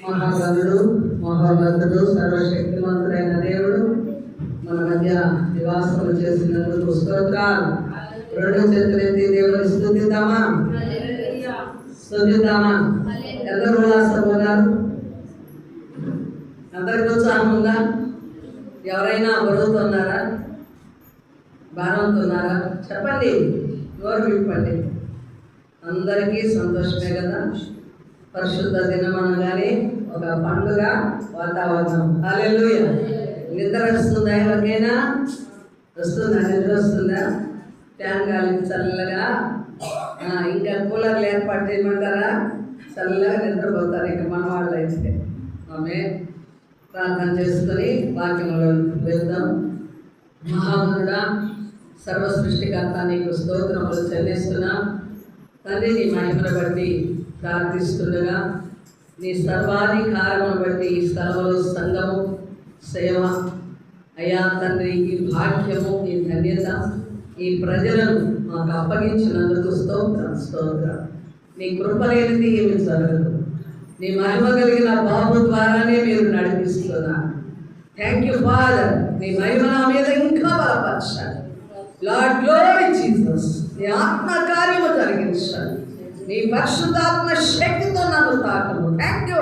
మహాగణుడు మహోన్నతుడు సర్వశక్తిమంతుడైన దేవుడు మన మధ్య నివాసములు చేసినందుకు స్తోత్రాలు. రెండు చేతులెత్తి దేవుని స్తుతిద్దామా? ఎందరూ ఉల్లాసపోతారు? అందరికి ఉత్సాహం ఉందా? ఎవరైనా బరువుతున్నారా? భారంతున్నారా? చెప్పండి, నోరు విప్పండి. అందరికీ సంతోషమే కదా. పరిశుద్ధ దినం అనగానే ఒక పండుగ వాతావరణం. హల్లెలూయా. నిద్ర వస్తుందా? ఎవరికైనా వస్తుందా? నిద్ర వస్తుందా? ఫ్యాన్ గాలి చల్లగా, ఇంకా కూలర్లు ఏర్పాటు చేయమంటారా? చల్లగా నిద్రపోతారు ఇక మన వాళ్ళు అయితే. ఆమె ప్రార్థన చేసుకొని వాక్యంలో వెళ్దాం. మహాగణుడా, సర్వ సృష్టికర్త, నీకు స్తోత్రములు చెల్లిస్తున్నా. తండ్రి, నీ మహిమను బట్టి ప్రార్థిస్తుండగా నీ సర్వాధికారమును బట్టి ఈ స్థలంలో సంఘము సేవ అయ్యా తండ్రి, ఈ భాగ్యము, ఈ ధన్యత, ఈ ప్రజలను మాకు అప్పగించినందుకు స్తోత్రం. నీ కృప లేనిది ఏమి జరగదు. నీ మహిమ కలిగిన బాబు ద్వారానే మీరు నడిపిస్తున్నారు. Thank you father. నీ మహిమ నా మీద ఇంకా బలపరచాలి. Lord, glory Jesus. నీ ఆత్మ కార్యము జరిగించాలి. నీ పరిశుద్ధాత్మ శక్తితో నన్ను తాకము. Thank you.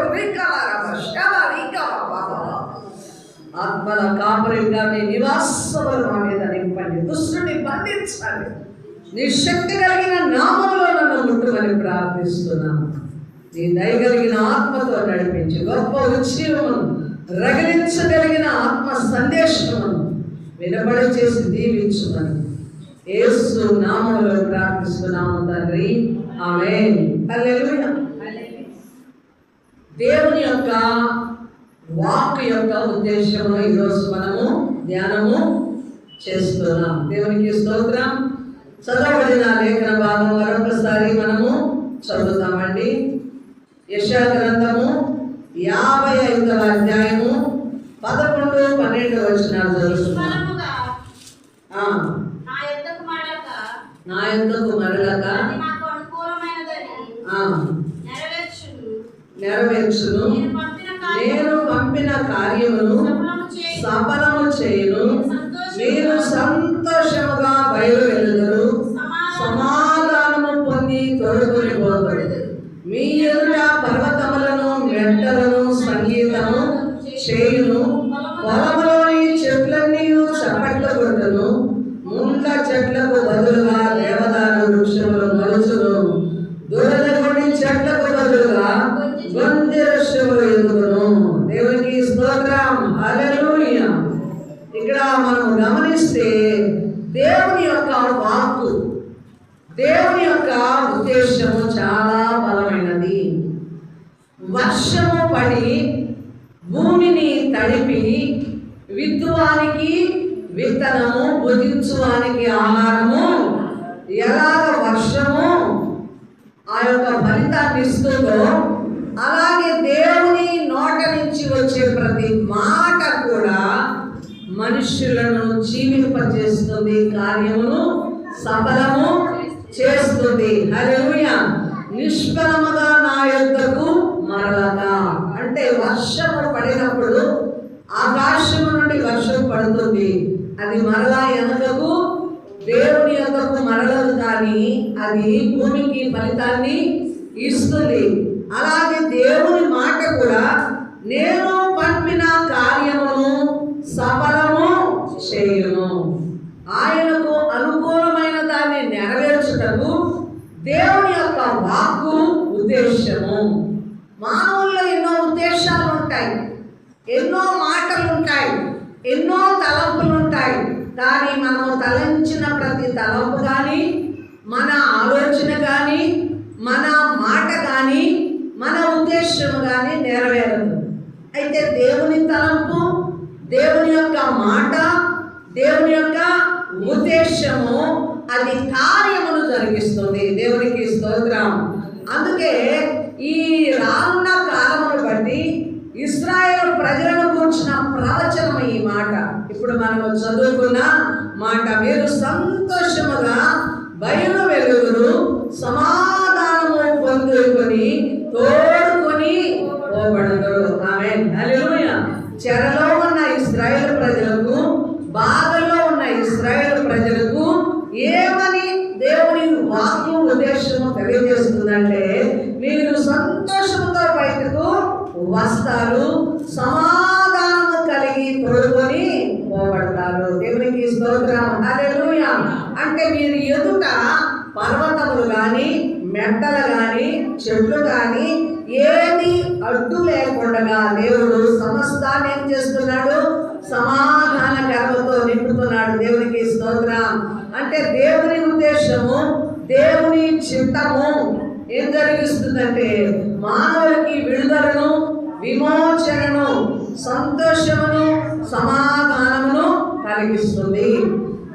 ఆత్మల కాపరిగా నీ నివాసములు మా మీద నింపండి. దుష్టుని బంధించాలి. నీ శక్తి కలిగిన నామములో నన్ను ముట్టుమని ప్రార్థిస్తున్నాను. నీ దయగలిగిన ఆత్మతో నడిపించి గొప్ప ఉద్యమమును రగిలించగలిగిన ఆత్మ సందేశమును వినబడి చేసి దీవించుమని యేసు నామములో ప్రార్థిస్తున్నాము తండ్రి. ఆమేన్. హల్లెలూయా. దేవుని యొక్క వాక్ యొక్క ఉద్దేశము ఈరోజు మనము ధ్యానము చేస్తున్నాం. దేవునికి స్తోత్రం. చదవబడిన లేఖన భాగం మరొకసారి మనము చదువుతామండి. యెషయా గ్రంథము 55వ అధ్యాయము 11, 12 వచనాలు చదువుతున్నాం. నా యొద్దకు మరలక నెరవేర్చును. నేను పంపిన కార్యమును సఫలము చేయును. మీరు సంతోషముగా బయలువెళ్ళుదురు. సమాధానము పొంది తోడుకొని పోబడదు. మీ ఎదుట పర్వతములను మెట్టలను సంగీతము చేయును. పొలములోని చెట్లన్నీ చప్పట్లు కొట్టును. ముండ్ల చెట్లకు బదులుగా దేవదారు వృక్షములు మొలుచును. దురదగొండి చెట్లకు బదులుగా గొంజి వృక్షములు ఎదుగును. దేవునికి స్తోత్రం. హల్లెలూయా. ఇక్కడ మనం గమనిస్తే దేవుని యొక్క వాక్కు, దేవుని యొక్క ఉద్దేశము చాలా బలమైనది. వర్షము పడి భూమిని తడిపి విత్తువానికి విత్తనము, భుజించువానికి ఆహారము, ఎలాగ వర్షము ఆ యొక్క ఫలితాన్ని ఇస్తుందో అలాగే దేవుని నోట నుంచి వచ్చే ప్రతి మాట కూడా మనుష్యులను జీవింపజేస్తుంది, కార్యమును సఫలము చేస్తుంది. హల్లెలూయా. నిష్ఫలముగా నా యొద్దకు మరలగా అంటే వర్షము పడినప్పుడు ఆకాశము నుండి వర్షం పడుతుంది. అది మరలా వెనకకు దేవుని యొద్దకు మరలదు, కానీ అది భూమికి ఫలితాన్ని ఇస్తుంది. అలాగే దేవుని మాట కూడా నేను పంపిన కార్యమును సఫలము చేయును. ఆయనకు అనుకూలమైన దాన్ని నెరవేర్చుటకు దేవుని యొక్క వాక్కు ఉద్దేశము. మానవుల్లో ఎన్నో ఉద్దేశాలు ఉంటాయి, ఎన్నో మాటలు ఉంటాయి, ఎన్నో తలంపులు ఉంటాయి. కానీ మనము తలంచిన ప్రతి తలంపు కానీ, మన ఆలోచన కానీ, మన మాట కానీ, మన ఉద్దేశము కానీ నెరవేరదు. అయితే దేవుని తలంపు, దేవుని యొక్క మాట, దేవుని యొక్క ఉద్దేశము అది కార్యమును జరిగిస్తుంది. దేవునికి స్తోత్రం. అందుకే ఈ రానున్న కాలమును బట్టి ఇశ్రాయేలు ప్రజలను కూర్చున్న ప్రవచనం ఈ మాట. ఇప్పుడు మనము చదువుకున్న మాట, మీరు సంతోషముగా బయలు వెలుగురు, సమాధానము పొందుకొని తోడు అంటే మీరు ఎదుట పర్వతములు కానీ మెట్టలు కానీ చెట్లు కానీ ఏది అడ్డు లేకుండా దేవుడు సమస్తాన్ని ఏం చేస్తున్నాడు? సమాధానకరముతో నింపుతున్నాడు. దేవునికి స్తోత్రం. అంటే దేవుని ఉద్దేశము, దేవుని చిత్తము ఏం జరిగిస్తుందంటే మానవులకి విడుదలను, విమోచనను, సంతోషమును, సమాధానమును కలిగిస్తుంది.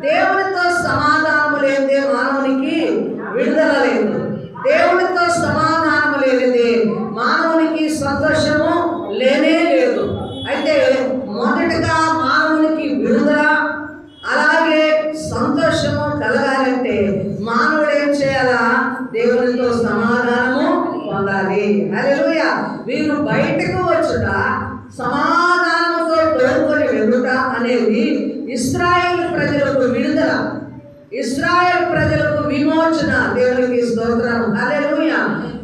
దేవునితో సమాధానము లేనిదే మానవునికి విడుదల లేదు. దేవునితో సమాధానము లేనిదే మానవునికి సంతోషము లేనే లేదు. అయితే మొదటగా మానవునికి విడుదల అలాగే సంతోషము కలగాలంటే మానవుడు ఏం చేయాలా? దేవునితో సమాధానము పొందాలి. హల్లెలూయా. వీరు బయటకు వచ్చుట, సమాధానముతో తోడుకొని వెళ్ళుట అనేది ఇశ్రాయేలు ప్రజలకు విడుదల, ఇశ్రాయేలు ప్రజలకు విమోచన. దేవునికి స్తోత్రం. హల్లెలూయా.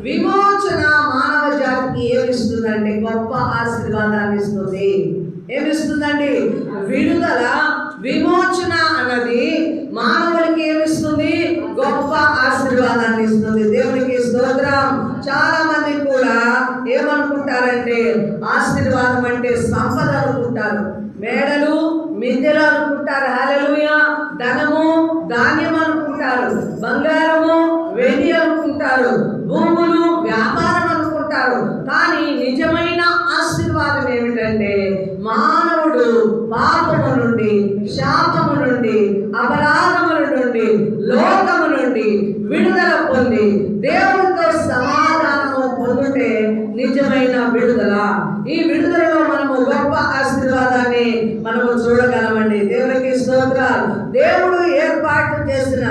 విమోచన మానవ జాతికి ఏమిస్తుందంటే గొప్ప ఆశీర్వాదాన్ని ఇస్తుంది. ఏమిస్తుందండి? విడుదల, విమోచన అన్నది మానవులకి ఏమిస్తుంది? గొప్ప ఆశీర్వాదాన్ని ఇస్తుంది. దేవునికి స్తోత్రం. చాలా మంది కూడా ఏమనుకుంటారంటే ఆశీర్వాదం అంటే సంపద అనుకుంటారు, మేడలు మిద్దెలు అనుకుంటారు. హల్లెలూయా. ధనము ధాన్యం అనుకుంటారు, బంగారము వెండి అనుకుంటారు, భూములు వ్యాపారం అనుకుంటారు. కానీ నిజమైన ఆశీర్వాదం ఏమిటంటే మానవుడు పాపము నుండి, శాపము నుండి, అపరాధముల నుండి, లోకము నుండి విడుదల పొంది దేవునితో సమాధానము పొందుటే నిజమైన విడుదల. ఈ విడుదలలో మనము గొప్ప ఆశీర్వాదాన్ని మనము చూడగలమండి. దేవునికి స్తోత్రాలు. దేవుడు ఏర్పాటు చేసిన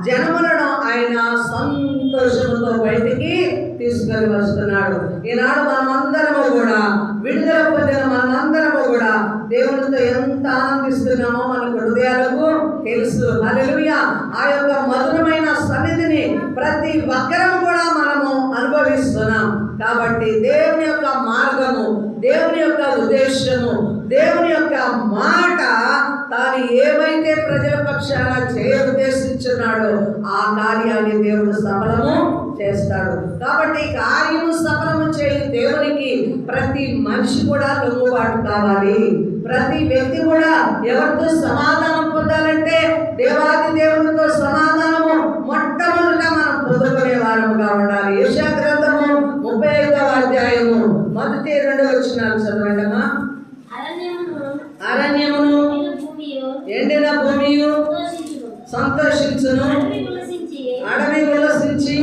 జనములను ఆయన సంతోషముతో బయటికి తీసుకొని వస్తున్నాడు. ఈనాడు మనమందరము కూడా విడుదల పొందిన మనమందరము కూడా దేవునితో ఎంత ఆనందిస్తున్నామో మనకు హృదయాలకు తెలుసు. హల్లెలూయా. ఆ యొక్క మధురమైన సన్నిధిని ప్రతి ఒక్కరము కూడా మనము అనుభవిస్తున్నాం. కాబట్టి దేవుని యొక్క మార్గము, దేవుని యొక్క ఉద్దేశము, దేవుని యొక్క మాట తాను ఏమైతే ప్రజల పక్షాన చేయ ఉద్దేశించున్నాడో ఆ కార్యాన్ని దేవుడు సఫలము చేస్తాడు. కాబట్టి కార్యము సఫలము చేయి దేవునికి ప్రతి మనిషి కూడా లొంగుబాటు కావాలి. ప్రతి వ్యక్తి కూడా ఎవరితో సమాధానం పొందాలంటే దేవాది దేవునితో సమాధానము మొట్టమొదట మనం పొందుకునే వారముగా ఉండాలి. యెషయా గ్రంథము 35వ అధ్యాయము 1-2 వచనాలు చదవండమ్మా. అరణ్యమును ఎండిన భూమియు సంతోషించును, అడవి ఉల్లసించి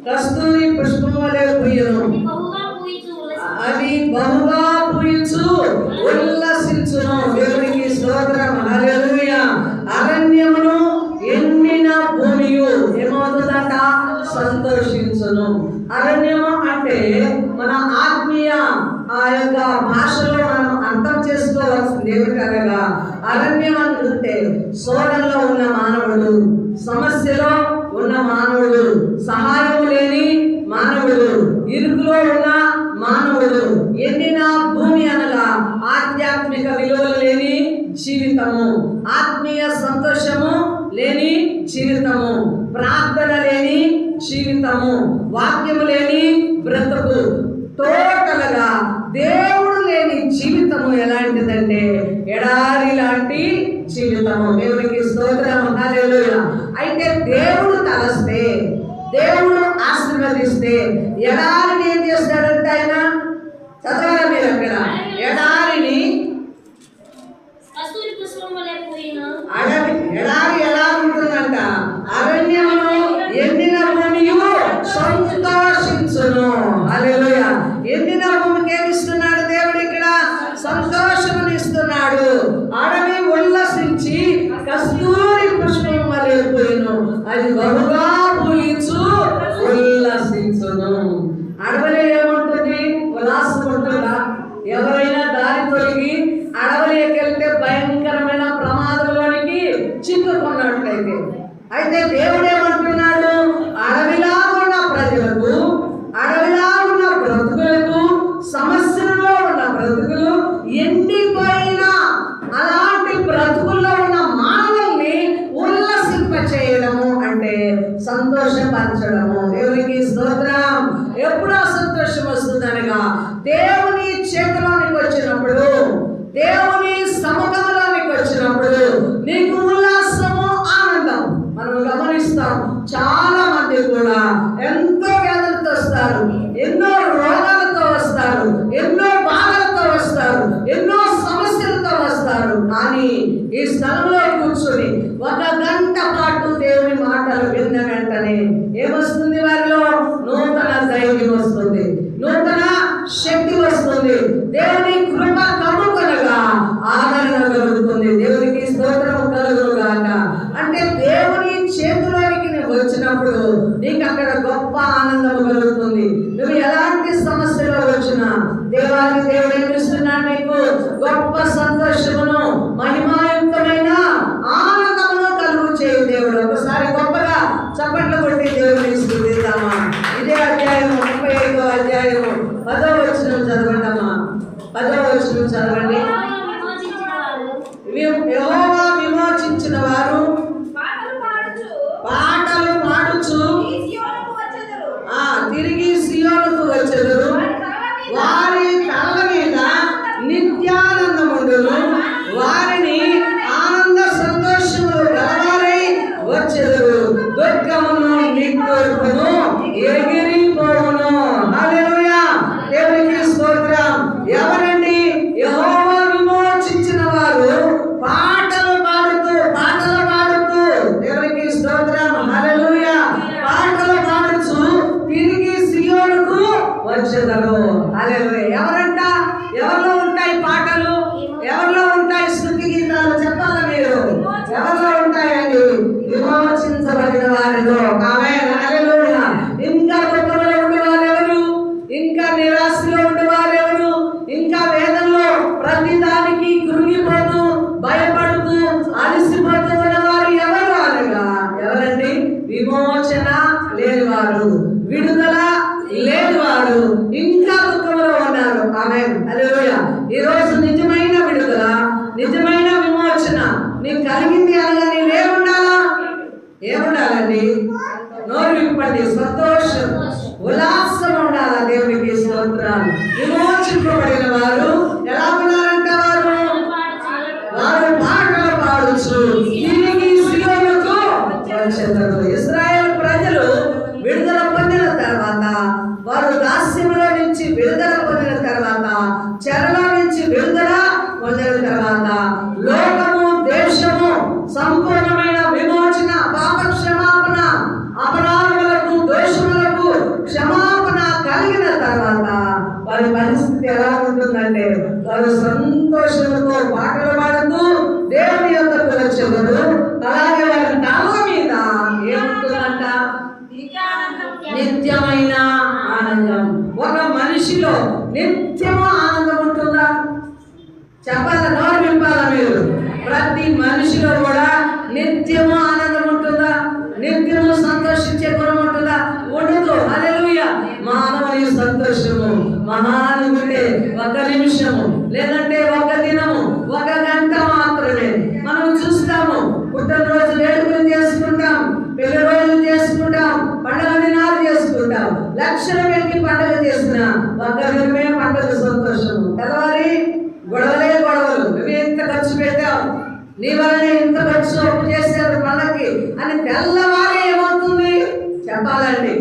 కస్తూరి పుష్పం వలె పూయును, అది బహుగా పూయించు ఉల్లసించును. దేవునికి స్తోత్రం. హల్లెలూయా. అరణ్యమును ఎండిన భూమియు ఏమవుతుందట? సంతోషించును. అరణ్యము అంటే మన ఆత్మీయ ఆ యొక్క భాషలో మనం అర్థం చేసుకోవాల్సింది ఏమిటనగా అరణ్యం అంటే సోడంలో ఉన్న మానవుడు, సమస్యలో ఉన్న మానవుడు, సహాయం లేని మానవుడు, ఇరుకులో ఉన్న మానవుడు. ఎండిన భూమి అనగా ఆధ్యాత్మిక విలువలు లేని జీవితము, ఆత్మీయ సంతోషము లేని జీవితము, ప్రార్థన లేని జీవితము, వాక్యము లేని బ్రతుకు, టోటల్గా దేవుడు లేని జీవితము ఎలాంటిదంటే ఎడారి లాంటి జీవితము. దేవునికి స్తోత్రం. హల్లెలూయా. అయితే దేవుడు తలస్తే, దేవుడు ఆశీర్వదిస్తే ఎడారిని ఏం చేస్తాడంటే ఆయన చదవాలి మీరు అక్కడ. ఎడారిని ఎడారి ఎలా ఉంటుందంట? అరణ్యమును ఎండిన భూమియు సంతోషించును. హల్లెలూయా. ఎండిన భూమికి ఏమిస్తున్నాడు దేవుడు? ఇక్కడ సంతోషమును ఇస్తున్నాడు. అడవి ఉల్లసించి కస్తూరి పుష్పం వలె పూయును, అది బహుగా పూయించు ఉల్లసించును. అడవిలో ఏముంటుంది? ఉల్లాసం ఉంటుందా? ఎవరైనా దారి తొలగి అడవిలోకి వెళ్తే భయంకరమైన ప్రమాదంలోనికి చిక్కుకున్నట్లయితే, అయితే దేవుడు ఏమంటున్నాడు? అడవిలా ఉన్న ప్రజలకు, అడవిలా ఉన్న దేవుని చేతిలోనికి వచ్చినప్పుడు, దేవుని సముఖంలోనికి వచ్చినప్పుడు నీకు ఉల్లాసము, ఆనందం. మనం గమనిస్తాం, చాలా మంది కూడా ఎంతో వ్యాధులతో వస్తారు, ఎన్నో రోగాలతో వస్తారు, ఎన్నో బాధలతో వస్తారు, ఎన్నో సమస్యలతో వస్తారు. కానీ ఈ స్థలంలో కూర్చొని 1 గంట పాటు దేవుని మాటలు విన్న వెంటనే ఏమొస్తుంది? వారిలో నూతన ధైర్యం వస్తుంది, నూతన శక్తి వస్తుంది, దేవుని కృప కమ్ముకొనగా ఆదరణ కలుగుతుంది. దేవునికి స్తోత్రం కలుగుగాక. అంటే దేవుని చేతిలోనికి నువ్వు వచ్చినప్పుడు నీకు అక్కడ గొప్ప ఆనందం కలుగుతుంది. నువ్వు ఎలాంటి సమస్యలో వచ్చినా దేవాది దేవుడు ఏం ఇస్తున్నాడు? నీకు గొప్ప సంతోషమును, మహిమాయుక్తమైన ఆనందమును కలుగు చేయి దేవుడు. ఒకసారి గొప్పగా చప్పట్లు కొట్టి దేవుడిని స్తుతిద్దామా? ఇదే అధ్యాయము 35వ అధ్యాయము 10వ వచనం చదవండమ్మా. 10వ వచనం చదవండి. యెహోవా విమోచించిన వారు పాటలు పాడుచు తిరిగి సియోనుకు వచ్చెదరు. వారి కళ్ళ మీద నిత్యానందముండును. వారిని ఆనంద సంతోషములు గలవారై వచ్చెదరు. దుఃఖమును నిట్టూర్పును ఎగిరిపోవును. హల్లెలూయా, దేవునికి స్తోత్రం. ఎవరండి? యెహోవా విమోచించిన వారు పాటలు పాడుతూ దేవునికి స్తోత్రం. హల్లెలూయా, పాటలు పాడుచు తిరిగి సియోనుకు వచ్చెదరు. హల్లెలూయా. ఎవరంట? ఎవరిలో ఉంటాయి పాటలు? ఎవరిలో ఉంటాయి స్తుతి గీతాలు? చెప్పాలి మీరు. ఎవరిలో ఉంటాయండి? విమోచించబడిన వారిలో. ఆమేన్. హల్లెలూయా. ఇంకా దుఃఖంలో ఉండేవారు ఎవరు? ఇంకా నిరాశలో ఉండేవారు ఎవరు? ఇంకా వేదనలో ప్రతిదానికి కృంగిపోతూ, భయపడుతూ, అలసిపోతూ ఉన్నవారు ఎవరు అనగా ఎవరండి? విమోచన లేనివారు, విడుదల లేనివారు, ఇంకా దుఃఖంలో ఉన్నారు. ఆమేన్. హల్లెలూయా. ఈ రోజు నిజమైన విడుదల, నిజమైన విమోచన నీకు కలిగింది అనగా నీవేముండాలా? ఏముండాలండి? నోరు విప్పండి. సంతోషం, ఉల్లాసం ఉండాలా? దేవునికి స్తోత్రాలు. విమోచింపబడిన వారు ఎలా ఉన్నారంట? వారు పాటలు పాడుచు తిరిగి సియోనుకు వచ్చెదరు. ఇశ్రాయేలు ప్రజలు విడుదల పొందిన తర్వాత, వారు దాస్యములో నుంచి విడుదల పొందిన తర్వాత, చెరలో నుంచి విడుదల పొందిన తర్వాత, లోకము, దేశము సంపూర్ణమైన విమోచన, పాప క్షమాపణ, అపరాధములకు, దోషములకు క్షమాపణ కలిగిన తర్వాత వారి పరిస్థితి ఎలా ఉంటుందంటే, వారు సంతోషంతో పాటలు పాడుతూ దేవుని యొద్దకు వచ్చెదరు. అలాగే వారి తల మీద ఏముంటుందంట? నిత్యమైన ఆనందం. ఒక మనిషిలో నిత్యము ఆనందం ఉంటుందా? చెప్పాలా? నోరు విప్పాలా మీరు? ప్రతి మనిషిలో కూడా నిత్యము ఆనందం ఉంటుందా? నిత్యము సంతోషించే గుణం ఉంటుందా? ఉండదు. హల్లెలూయా. మానవుని సంతోషము మహానుగుంటే 1 నిమిషము, లేదంటే 1 దినము, 1 గంట మాత్రమే. మనం చూస్తాము, పుట్టినరోజు వేడుకలు చేసుకుంటాం, పెళ్లి రోజులు చేసుకుంటాం, పండుగ దినాలు చేసుకుంటాం. లక్షల పెట్టి పండుగ చేసిన 1 దినమే పండుగ సంతోషము. తెల్లవారి గొడవలే గొడవలు. నువ్వు ఎంత ఖర్చు పెట్టావు, నీ వల్లనే ఇంత ఖర్చు అప్పు చేశారు పండగకి అని తెల్లవారి ఏమవుతుంది చెప్పాలండి?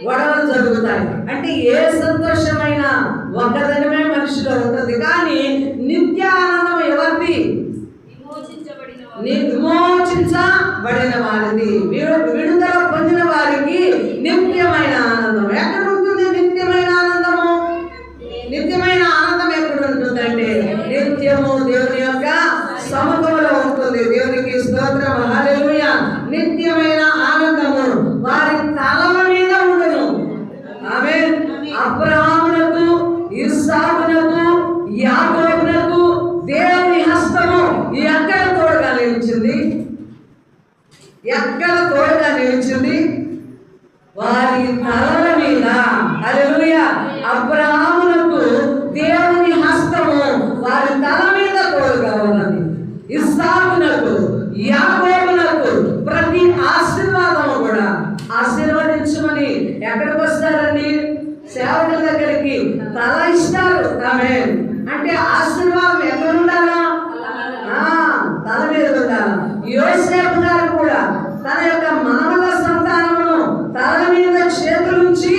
గొడవలు జరుగుతాయి. అంటే ఏ సంతోషమైన 1 దినమే మనిషిలో ఉంటుంది. కానీ నిత్య ఆనందం ఎవరిది? విమోచించబడిన వారిది, విడుదల పొందిన వారికి నిత్యమైన ఆనందం. ఎక్కడ ఉంటుంది నిత్యమైన ఆనందము? నిత్యమైన ఆనందం ఎక్కడ ఉంటుందంటే నిత్యము దేవుని యొక్క సముఖంలో ఉంటుంది. దేవునికి స్తోత్రం. హల్లెలూయా. నిత్యమైన ఆనందము వారి తలల మీద ఉండును. ఆమేన్. అబ్రహామునకు, ఇస్సాకునకు, యాకోబునకు దేవుని హస్తము ఎక్కడ తోడుగా నిలిచింది? ఎక్కడ తోడుగా నిలిచింది? వారి తలల మీద. హల్లెలూయా. అబ్రహామునకు దేవుని హస్తము వారి తల మీద తోడుగా ఉన్నది. ఇస్సాకునకు, యాకోబునకు ప్రతి ఆశీర్వాదము కూడా ఆశీర్వదించమని ఎక్కడికి వస్తారండి? సేవకుల దగ్గరికి తల ఆమేన్. అంటే ఆశీర్వాదం ఎక్కడ ఉండాలా? తల మీద ఉండాలి. యోసేపు గారు కూడా తన యొక్క మనవల సంతానమును తల మీద చేతులుంచి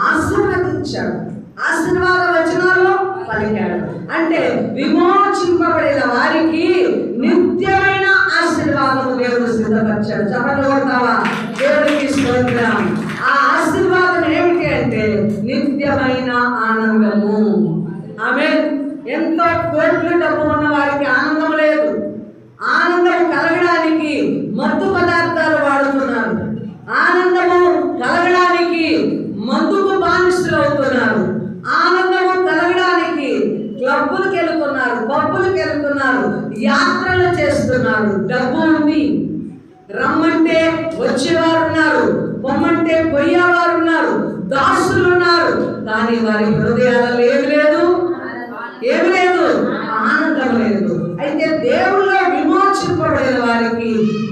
ఆశీర్వదించాడు, ఆశీర్వాద వచనాలు పలికాడు. అంటే విమోచింపబడిన వారికి నిత్యమైన ఆశీర్వాదము దేవుడు సిద్ధపరిచాడు. చెప్పండి కొడతావా? దేవుడికి స్తోత్రం. ఆ ఆశీర్వాదం ఏమిటి అంటే నిత్యమైన ఆనందము. ఆమేన్. ఎంతో కోట్లు డబ్బు ఉన్న వారికి ఆనందం లేదు. ఆనందం కలగడానికి మత్తు పదార్థాలు వాడుతున్నారు. ఆనందము కలగడానికి మందుకు బానిసలు అవుతున్నారు. ఆనందము కలగడానికి క్లబ్బులకు వెళుతున్నారు, పబ్బులకు వెళుతున్నారు, యాత్రలు చేస్తున్నారు. డబ్బు ఉంది, రమ్మంటే వచ్చేవారు ఉన్నారు, పొమ్మంటే పోయేవారు ఉన్నారు, దాసులు ఉన్నారు. కానీ వారి హృదయాలలో ఏమి లేదు, ఆనందం లేదు. అయితే దేవుళ్ళో విమోచింపబడిన వారికి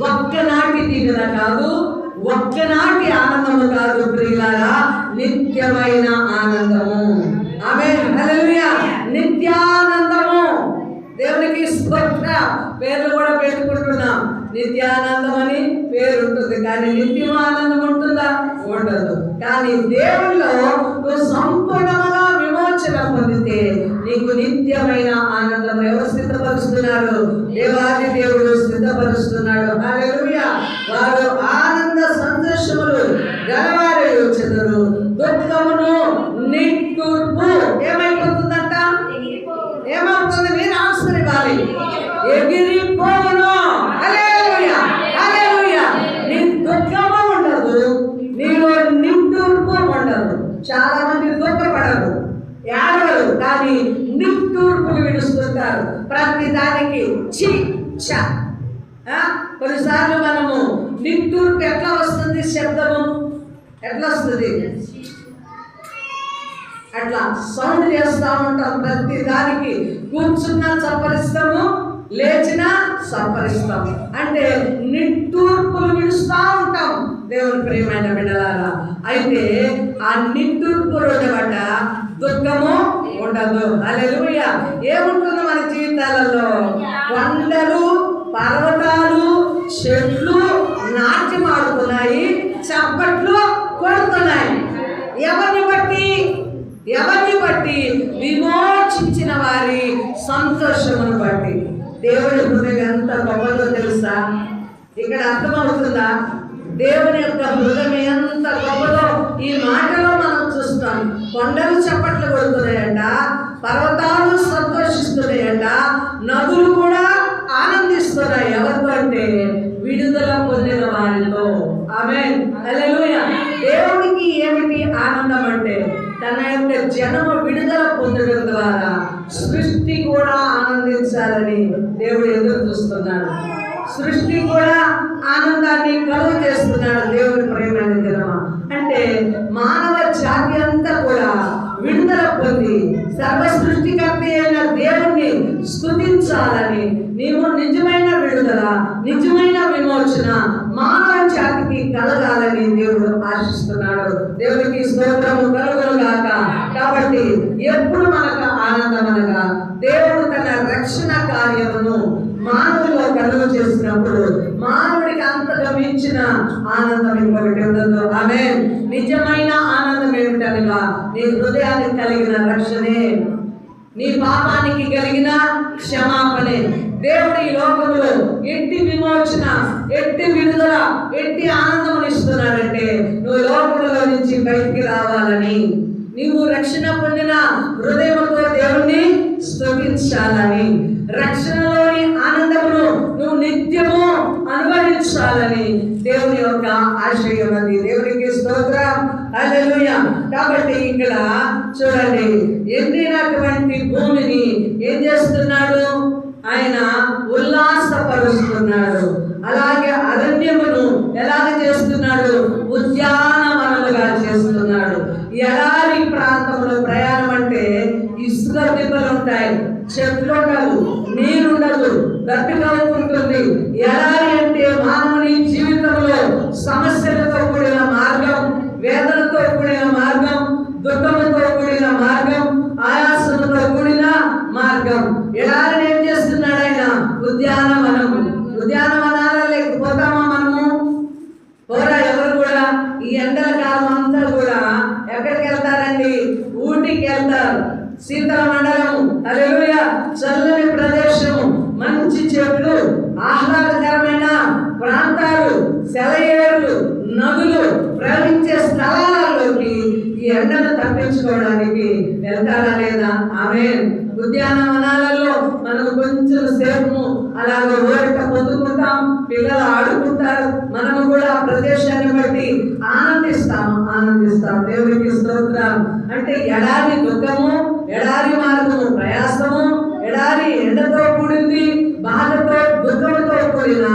ఒక్కనాటి దీవెన కాదు, ఒక్కనాటి ఆనందము కాదు ప్రియులారా, నిత్యమైన ఆనందము. ఆమేన్. హల్లెలూయా. నిత్యానందము. దేవునికి స్తోత్రం. పేర్లు కూడా పెట్టుకుంటున్నాం. నిత్యానందం అని పేరు ఉంటుంది, కానీ నిత్యమానందం ఉంటుందా? ఉండదు. కానీ దేవుళ్ళో నువ్వు సంపూర్ణంగా విమోచన పొందితే నీకు నిత్యమైన ఆనందం ఎవరు సిద్ధపరుస్తున్నారు? దేవాది దేవుడు సిద్ధపరుస్తున్నాడు. హల్లెలూయా. వారు ఆనంద సంతోషములు గలవారై వచ్చెదరు. దుఃఖమును నిట్టూర్పు ఏమైపోతుందంట? ఏమవుతుంది? మీరు ఆన్సర్ ఇవ్వాలి. ఎగిరిపోవును. హల్లెలూయా, హల్లెలూయా. నీ దుఃఖము ఉండదు, నీలో నిట్టూర్పు ఉండదు. చాలా మంది దుఃఖపడరు, ఏడవరు, కానీ నిట్టూర్పులు విడుస్తుంటారు ప్రతి దానికి. కొన్నిసార్లు మనము నిట్టూర్పు ఎట్లా వస్తుంది? శబ్దము ఎట్లా వస్తుంది? అట్లా సౌండ్ చేస్తూ ఉంటాం ప్రతి దానికి. కూర్చున్నా చప్పరిస్తాము, లేచినా సంపరిస్తాము. అంటే నిట్టూర్పులు విడుస్తూ ఉంటాం దేవుని ప్రియమైన బిడ్డలారా. అయితే ఆ నిట్టూర్పులు ఉండబట్ట దుఃఖము ఉండదు. హల్లెలూయా. ఏముంటుంది మన జీవితాలలో? కొండలు, పర్వతాలు, చెట్లు నాట్యం ఆడుతున్నాయి, చప్పట్లు కొడుతున్నాయి. ఎవరిని బట్టి? విమోచించిన వారి సంతోషమును బట్టి. దేవుడి హృదయం ఎంత గొప్పదో తెలుసా? ఇక్కడ అర్థమవుతుందా? దేవుని యొక్క హృదయం ఎంత గొప్పదో ఈ మాటలో మనం చూస్తాం. కొండలు చప్పట్లు కొడుతున్నాయంట, పర్వతాలు సంతోషిస్తున్నాయంట, నదులు కూడా ఆనందిస్తున్నాయి. ఎవరితో అంటే విడుదల పొందిన వారితో. ఆమేన్. హల్లెలూయా. దేవునికి ఏమిటి ఆనందం అంటే తన యొక్క జనము విడుదల పొందడం ద్వారా సృష్టి కూడా ఆనందించాలని దేవుడు ఎదురు చూస్తున్నాడు. సృష్టి కూడా ఆనందాన్ని కలుగ చేస్తున్నాడు. దేవుని ప్రేమైన జనమ అంటే మానవ జాతి అంతా కూడా విడుదల పొంది సర్వ సృష్టికర్త అయిన దేవుణ్ణి స్తుతించాలని, నీవు నిజమైన విడుదల, నిజమైన విమోచన మానవ జాతికి కలగాలని దేవుడు ఆశిస్తున్నాడు. దేవునికి స్తోత్రము కలుగునుగాక. కాబట్టి ఎప్పుడు మనకు ఆనందం అనగా దేవుడు తన రక్షణ కార్యమును మానవులో కలుగ చేసినప్పుడు మానవుడికి అంతగా మించిన ఆనందం ఇంకొకటి ఉండదు. ఆమేన్. నిజమైన ఆనందం ఏమిటనగా నీ హృదయానికి కలిగిన రక్షణే, నీ పాపానికి కలిగిన క్షమాపణే. దేవుడు ఈ లోకంలో ఎట్టి విమోచన, ఎట్టి విడుదల, ఎట్టి ఆనందం ఇస్తున్నాడంటే నువ్వు లోకంలో నుంచి బయటికి రావాలని, నీవు రక్షణ పొందిన హృదయంతో దేవుణ్ణి స్తుతించాలని, రక్షణలోని ఆనందమును నువ్వు నిత్యము అనుభవించాలని దేవుని యొక్క ఆశయం అది. దేవునికి స్తోత్రం. హల్లెలూయా. కాబట్టి ఇక్కడ చూడండి, ఎండినటువంటి భూమిని ఏం చేస్తున్నాడు? ఆయన ఉల్లాసపరుస్తున్నాడు. అలాగే అరణ్యమును ఎలాగ చేస్తున్నాడు? ఉద్యానవనముగా చేస్తున్నాడు. ఎడారి ప్రాంతంలో ప్రయాణం అంటే ఇసుక దిబ్బలు ఉంటాయి, చెట్లు ఉండవు, నీరు ఉండదు, దప్పిక ఉంటుంది. ఎడారి అంటే మానవుని జీవితంలో సమస్యలతో కూడిన మార్గం, వేదనతో కూడిన మార్గం, దుఃఖంతో కూడిన మార్గం, ఆయాసంతో శీతల మండలము, హల్లెలూయా, చల్లని ప్రదేశము, మంచి చెట్లు, ఆహ్లాదకరమైన ప్రాంతాలు, సెలయేరులు, నదులు ప్రవహించే స్థలాలలోకి ఈ ఎండను తప్పించుకోవడానికి వెళ్తారా లేదా? ఆమేన్. ఉద్యానవనాలలో మనకు కొంచెం సేపు అలాగే ఊరట పొందుకుంటాం, పిల్లలు ఆడుకుంటారు, మనము కూడా ఆ ప్రదేశాన్ని బట్టి ఆనందిస్తాం. దేవునికి స్తోత్రం. అంటే ఎడారి దుఃఖము, ఎడారి మార్గము ప్రయాసము, ఎడారి ఎండతో కూడింది, బాధతో దుఃఖంతో కూడిన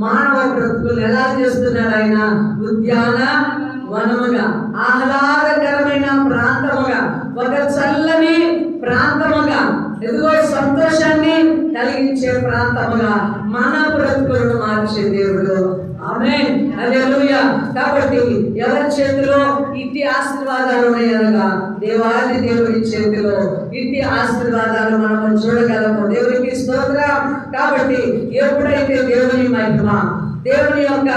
మానవ బ్రతుకులు ఎలా చేస్తున్నాడు ఆయన? ఉద్యాన వనముగా, ఆహ్లాదకరమైన ప్రాంతముగా, ఒక చల్లని ప్రాంతముగా, ఎదుగో సంతోషాన్ని కలిగించే ప్రాంతముగా మన బ్రతుకులను మార్చే దేవుడు. ఆమేన్, హల్లెలూయా. కాబట్టి ఎవరి చేతిలో ఇట్టి ఆశీర్వాదాలు ఉన్నాయనగా దేవాది దేవుడి చేతిలో ఇట్టి ఆశీర్వాదాలు మనం చూడగలము. దేవునికి స్తోత్రం. కాబట్టి ఎప్పుడైతే దేవుని మహిమ, దేవుని యొక్క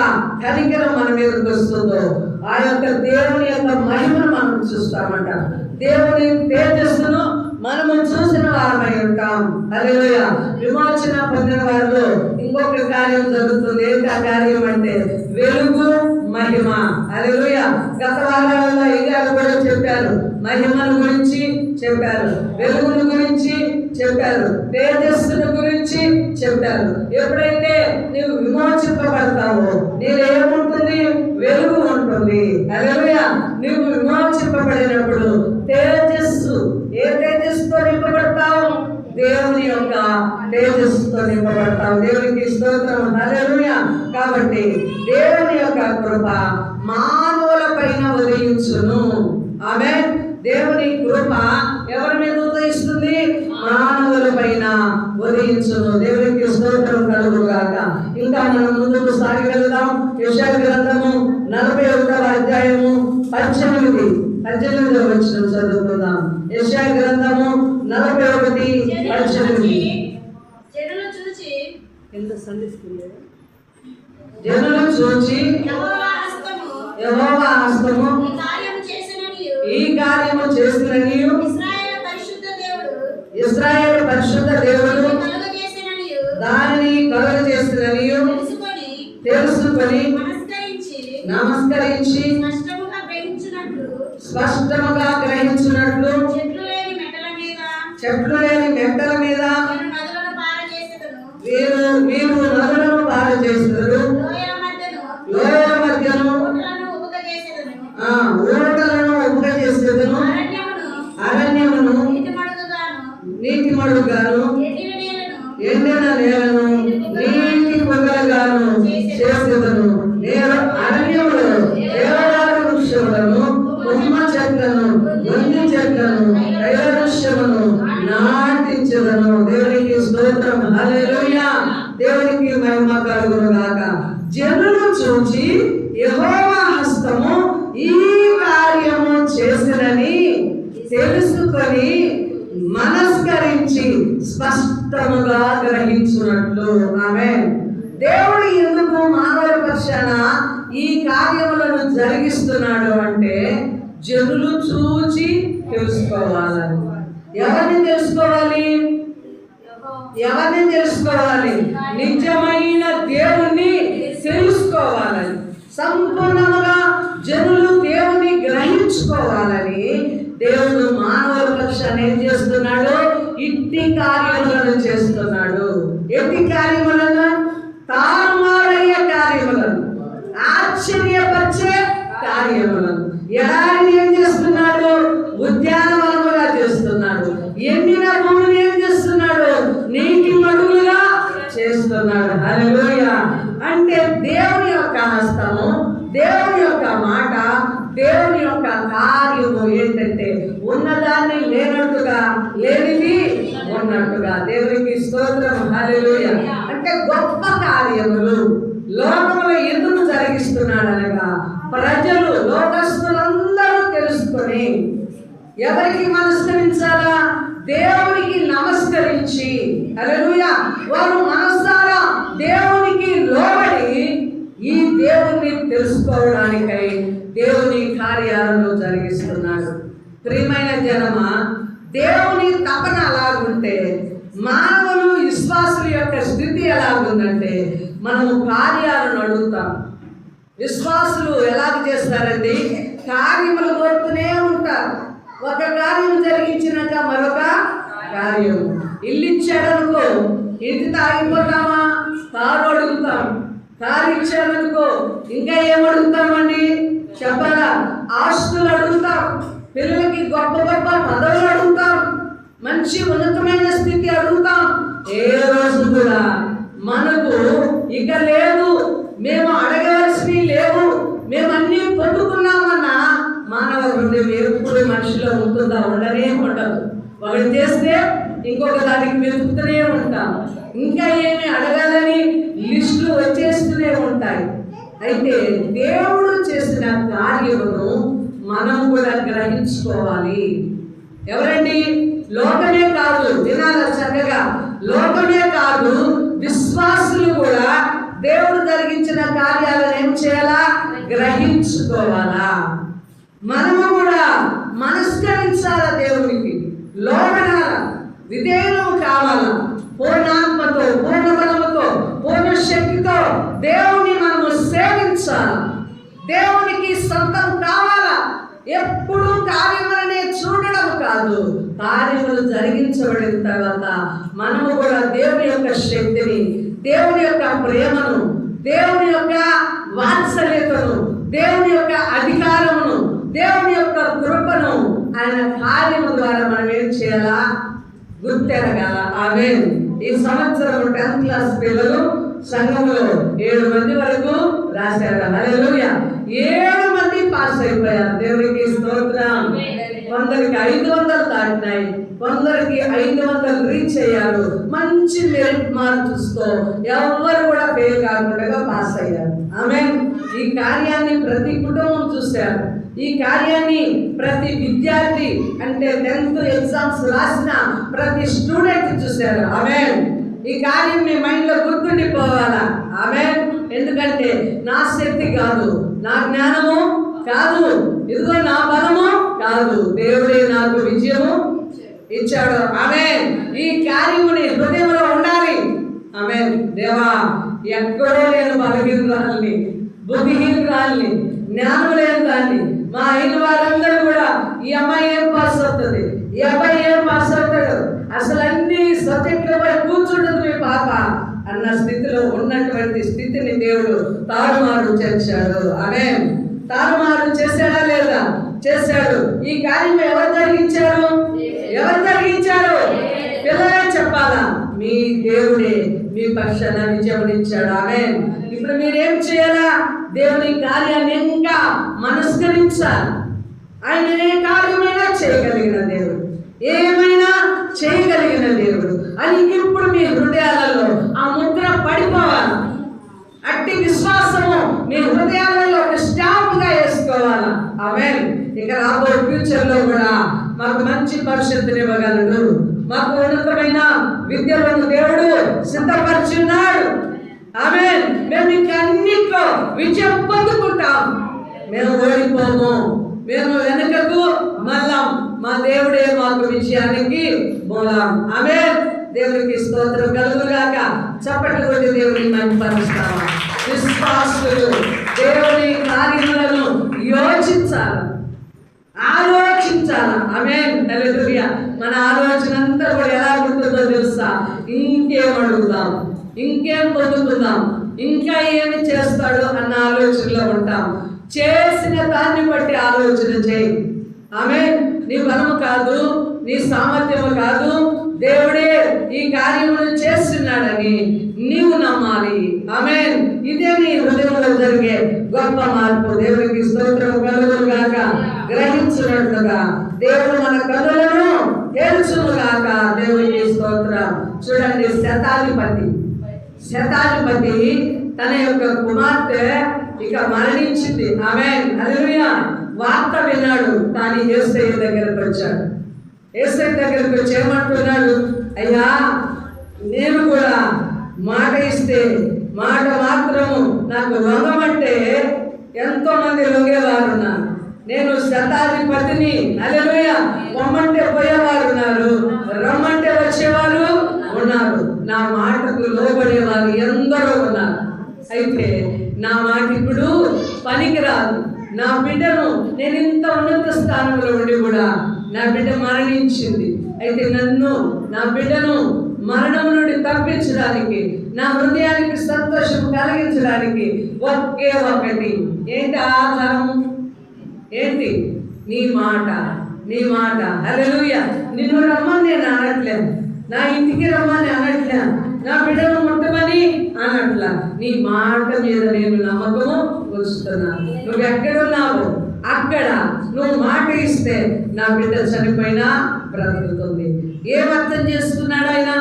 కనికరం మన మీదకి వస్తుందో, ఆ యొక్క దేవుని యొక్క మహిమను మనం చూస్తామంట. దేవుని తేజస్సును మనము చూసిన వారమై ఉంటాం. హల్లెలూయా. విమోచన పొందిన వారిలో ఇంకొక కార్యం జరుగుతుంది. ఏంటి ఆ కార్యం అంటే? వెలుగు మహిమ. హల్లెలూయా. గత వారాలలో అయ్యగారు కూడా చెప్పారు, మహిమను గురించి చెప్పారు, వెలుగును గురించి చెప్పారు, తేజస్సును గురించి చెప్పారు. ఎప్పుడైతే నీవు విమోచింపబడతావో నీవేముంటుంది? వెలుగు ఉంటుంది. హల్లెలూయా. నీవు విమోచింపబడినప్పుడు తేజస్సు, ఏ తేజస్సుతో నింపబడతావు? దేవుని యొక్క తేజస్సుతో నింపబడతావు. దేవునికి స్తోత్రం. హల్లెలూయా. కాబట్టి దేవుని యొక్క కృప మానవుల పైన ఉదయించును. ఆమేన్. దేవుని కృప ఎవరి మీద ఉదయిస్తుంది? మానవుల పైన ఉదయించును. దేవునికి స్తోత్రం కలుగుగాక. ఇంకా మనం ముందుకు సాగి వెళ్దాం. యెషయా గ్రంథము 41వ అధ్యాయము 18వ వచనం చదువుకుందాం. యెషయా గ్రంథము 41:18. జనులు చూచి యెహోవా హస్తము ఈ కార్యము చేసిననియు ఇశ్రాయేలు పరిశుద్ధ దేవుడు దానిని కలుగజేసిననియు తెలుసుకొని నమస్కరించి స్పష్టముగా గ్రహించున్నట్లు చెట్లు లేని మెట్టల మీద మీరు నదులను పారు చేస్తారు, లోయల మధ్యను ఊరటలను ఉపగజేసేదను, అరణ్యమును నీటి మడుగాను, ఎండిన నేలను నీటి పొగలుగాను చేసేదను. నేను అరణ్యములో దేవదారు వృక్షములను, తుమ్మ చెట్లను, గొంజి చెట్లను, తైల వృక్షమును నాటించెదను. దేవునికి స్తోత్రం. హల్లెలూయా. దేవునికి మహిమ కలుగును గాక. జనులు చూచి యెహోవా హస్తము ఈ కార్యము చేసినని తెలుసుకొని మనస్కరించి స్పష్టముగా గ్రహించున్నట్లు. ఆమేన్. దేవుడు ఎందుకు మానవ పక్షాన ఈ కార్యములను జరిగిస్తున్నాడు అంటే జనులు చూచి తెలుసుకోవాలని. ఎవరిని తెలుసుకోవాలి? ఎవరిని తెలుసుకోవాలి? నిజమైన దేవుణ్ణి తెలుసుకోవాలని, సంపూర్ణముగా జనులు దేవుని గ్రహించుకోవాలని దేవుడు మానవుల పక్షాన్ని ఏం చేస్తున్నాడు? ఇట్టి కార్యములను చేస్తున్నాడు. ఎట్టి కార్యములను? తారుమారయ్యే కార్యములను, ఆశ్చర్యపరిచే కార్యములను. ఎడారిని ఏం చేస్తున్నాడు? ఉద్యానవనముగా చేస్తున్నాడు. ఎండిన భూమిని ఏం చేస్తున్నాడు? నీటి మడుగులుగా చేస్తున్నాడు. హల్లెలూయా. అంటే దేవుని యొక్క హస్తము, దేవుని యొక్క మాట, దేవుని యొక్క కార్యము ఏంటంటే ఉన్నదాన్ని లేనట్టుగా, లేనిది ఉన్నట్టుగా. దేవునికి స్తోత్రం. హల్లెలూయా. అంటే గొప్ప కార్యములు లోకములో ఎందుకు జరిగిస్తున్నాడు అనగా ప్రజలు, లోకస్తులందరూ తెలుసుకొని ఎవరికి నమస్కరించాలా? దేవునికి నమస్కరించి, హల్లెలూయా, వారు మనసారా దేవునికి లోబడి ఈ దేవుని తెలుసుకోవడానికై దేవుని కార్యాలను జరిగిస్తున్నాడు. ప్రియమైన జనమా, దేవుని తపన అలాగుంటే, మానవులు విశ్వాసుల యొక్క స్థితి ఎలాగుందంటే మనము కార్యాలను అడుగుతాం. విశ్వాసులు ఎలాగ చేస్తారండి? కార్యములు కోరుతూనే ఉంటారు. ఒక కార్యం జరిగించినాక మరొక కార్యం. ఇల్లు ఇచ్చాడనుకో, ఇంటితో ఆగిపోతామా? కారు అడుగుతాం. కారు ఇచ్చాడనుకో, ఇంకా ఏమడుగుతామండి చెప్పాలా? ఆస్తులు అడుగుతాం. పిల్లలకి గొప్ప గొప్ప పదవులు అడుగుతాం. మంచి ఉన్నతమైన స్థితి అడుగుతాం. ఏ రోజు కూడా మనకు ఇక లేదు, మేము అడగవలసినవి లేవు, మేము అన్నీ పొందుకున్నామన్న మానవ హృదయం ఎప్పుడు మనిషిలో ఉంటుందా? ఉండనే ఉండదు. ఒకటి చేస్తే ఇంకొక దానికి వెతుకుతూనే ఉంటాం. ఇంకా ఏమి అడగాలని లిస్టులు వచ్చేస్తూనే ఉంటాయి. అయితే దేవుడు చేసిన కార్యమును మనం కూడా గ్రహించుకోవాలి. ఎవరండి? లోకమే కాదు, వినాల చక్కగా, లోకమే కాదు, విశ్వాసులు కూడా దేవుడు జరిగించిన కార్యాలను ఏం చేయాలా? గ్రహించుకోవాలా. మనము కూడా మనస్కరించాలా, దేవునికి లోబడాల, విధేయులు కావాలా. పూర్ణాత్మతో, పూర్ణ బలముతో, పూర్ణ శక్తితో దేవుని మనము సేవించాలి. దేవునికి సొంతం కావాలా. ఎప్పుడు కార్యములనే చూడడం కాదు, కార్యములు జరిగించబడిన తర్వాత మనము కూడా దేవుని యొక్క శక్తిని, దేవుని యొక్క ప్రేమను, దేవుని యొక్క వాత్సల్యతను, దేవుని యొక్క అధికారమును, దేవుని యొక్క కృపను ఆయన కార్యము ద్వారా మనం ఏం చేయాలా? గుర్తెరగాల. ఆమేన్. ఈ సంవత్సరం 10th క్లాస్ పిల్లలు సంఘంలో 7 మంది వరకు రాశారు. హల్లెలూయా. 7 మంది పాస్ అయిపోయారు. దేవునికి స్తోత్రం. కొందరికి 500 దాటినాయి, కొందరికి 500 రీచ్ అయ్యారు. మంచి మెరిట్ మార్క్స్ తో ఎవరు కూడా ఫెయిల్ కాకుండా పాస్ అయ్యారు. ఆమేన్. ఈ కార్యాన్ని ప్రతి కుటుంబం చూశారు. ఈ కార్యాన్ని ప్రతి విద్యార్థి, అంటే 10th ఎగ్జామ్స్ రాసిన ప్రతి స్టూడెంట్ చూశారు. ఆమేన్. ఈ కార్యం మీ మైండ్ లో గుర్తుండిపోవాలా. ఆమేన్. ఎందుకంటే నా శక్తి కాదు, నా జ్ఞానము కాదు, ఇదిగో నా బలము కాదు, దేవుడే నాకు విజయము ఇచ్చాడు. ఆమేన్. ఈ కార్యముని హృదయంలో ఉండాలి. ఆమేన్. దేవా, ఎక్కడో నేను బలహీనురాల్ని, బుద్ధిహీనురాల్ని, జ్ఞానం లేని దాన్ని, మా అయిన వారందరూ కూడా ఈ అమ్మాయి ఏం పాస్ అవుతుంది, ఈ అబ్బాయి ఏం పాస్ అవుతాడు, అసలు అన్ని సబ్జెక్టుల పై కూర్చుంటుంది మీ పాప అన్న స్థితిలో ఉన్నటువంటి స్థితిని దేవుడు తారుమారు చేశాడు. ఆమేన్. తారుమారు చేశాడా లేదా? చేశాడు. ఈ కార్యం ఎవరు జరిగించారు? ఎవరు జరిగించారు? పిల్లలే చెప్పాలా. మీ దేవుడే మీ పక్షాన విజయమునిచ్చాడు. ఆమేన్. ఇప్పుడు మీరేం చేయాలా? దేవుని కార్యాన్ని ఇంకా మనస్కరించాలి. ఆయన ఏ కార్యమైనా చేయగలిగిన దేవుడు, ఏమైనా చేయగలిగిన దేవుడు అని ఇప్పుడు మీ హృదయాలలో ఆ ముద్ర పడిపోవాలి. అట్టి విశ్వాసము మీ హృదయాలలో ఒక స్టాంప్ గా వేసుకోవాలి. ఆమేన్. ఇక రాబో ఫ్యూచర్ లో కూడా మాకు మంచి భవిష్యత్తుని ఇవ్వగలడు. మాకు ఉన్నతమైన విద్యలను దేవుడు సిద్ధపరిచున్నాడు. ఆమేన్. మేము ఇంకా అన్నిట్లో విజయం పొందుకుంటాం. మేము ఓడిపోము, మేము వెనుకకు మళ్ళాం. మా దేవుడే మాకు విజయానికి మూలం. ఆమేన్. దేవునికి స్తోత్రం కలుగుగాక. చప్పట్లు కొట్టి దేవుని మహిమపరుస్తాము. విశ్వాసులు దేవుని కార్యములను యోచించాలి, ఆలోచించాలి. ఆమేన్. హల్లెలూయా. మన ఆలోచన అంతా కూడా ఎలా ఉంటుందో తెలుసా? ఇంకేం అడుగుతాం, ఇంకేం పొందుకుందాం, ఇంకా ఏమి చేస్తాడు అన్న ఆలోచనలో ఉంటాం. చేసిన దాన్ని బట్టి ఆలోచన చేయి. ఆమేన్. నీ బలము కాదు, నీ సామర్థ్యము కాదు, దేవుడే ఈ కార్యమును చేస్తున్నాడని నీవు నమ్మాలి. ఆమేన్. ఇదే నీ హృదయంలో జరిగే గొప్ప మార్పు. దేవునికి స్తోత్రం కలుగుగాక. గ్రహించినట్లుగా దేవుడు మన కన్నులను తెరుచునుగాక. దేవునికి స్తోత్రం. చూడండి, శతాధిపతి తన యొక్క కుమార్తె ఇక మరణించింది. ఆమేన్. హల్లెలూయా. వార్త విన్నాడు. తాను యేసయ్య దగ్గరకు వచ్చాడు. యేసయ్య దగ్గరకు వచ్చి ఏమంటున్నాడు? అయ్యా, నేను కూడా మాట ఇస్తే మాట మాత్రము నాకు లొంగమంటే ఎంతో మంది లొంగేవారు ఉన్నారు. నేను శతాధిపతిని, హల్లెలూయా, పొమ్మంటే పోయేవారు ఉన్నారు, అయితే నా మాట ఇప్పుడు పనికిరాదు. నా బిడ్డను నేను ఇంత ఉన్నత స్థానంలో ఉండి కూడా నా బిడ్డ మరణించింది. అయితే నన్ను నా బిడ్డను మరణం నుండి తప్పించడానికి, నా హృదయానికి సంతోషం కలిగించడానికి ఒకే ఒకటి ఏంటి ఆధారం? ఏంటి? నీ మాట. నీ మాట. హల్లెలూయా. నిన్ను రమ్మని నేను అనట్లేదు, నా ఇంటికి రమ్మని అనట్లేదు, నా బిడ్డను ముట్టమని అనట్లా. నీ మాట మీద నేను నమ్మకము ఉంచుతున్నాను. నువ్వు ఎక్కడున్నావు అక్కడ నువ్వు మాట ఇస్తే నా బిడ్డ చనిపోయినా బ్రతుకుతుంది. ఏం అర్థం చేసుకున్నాడు ఆయన?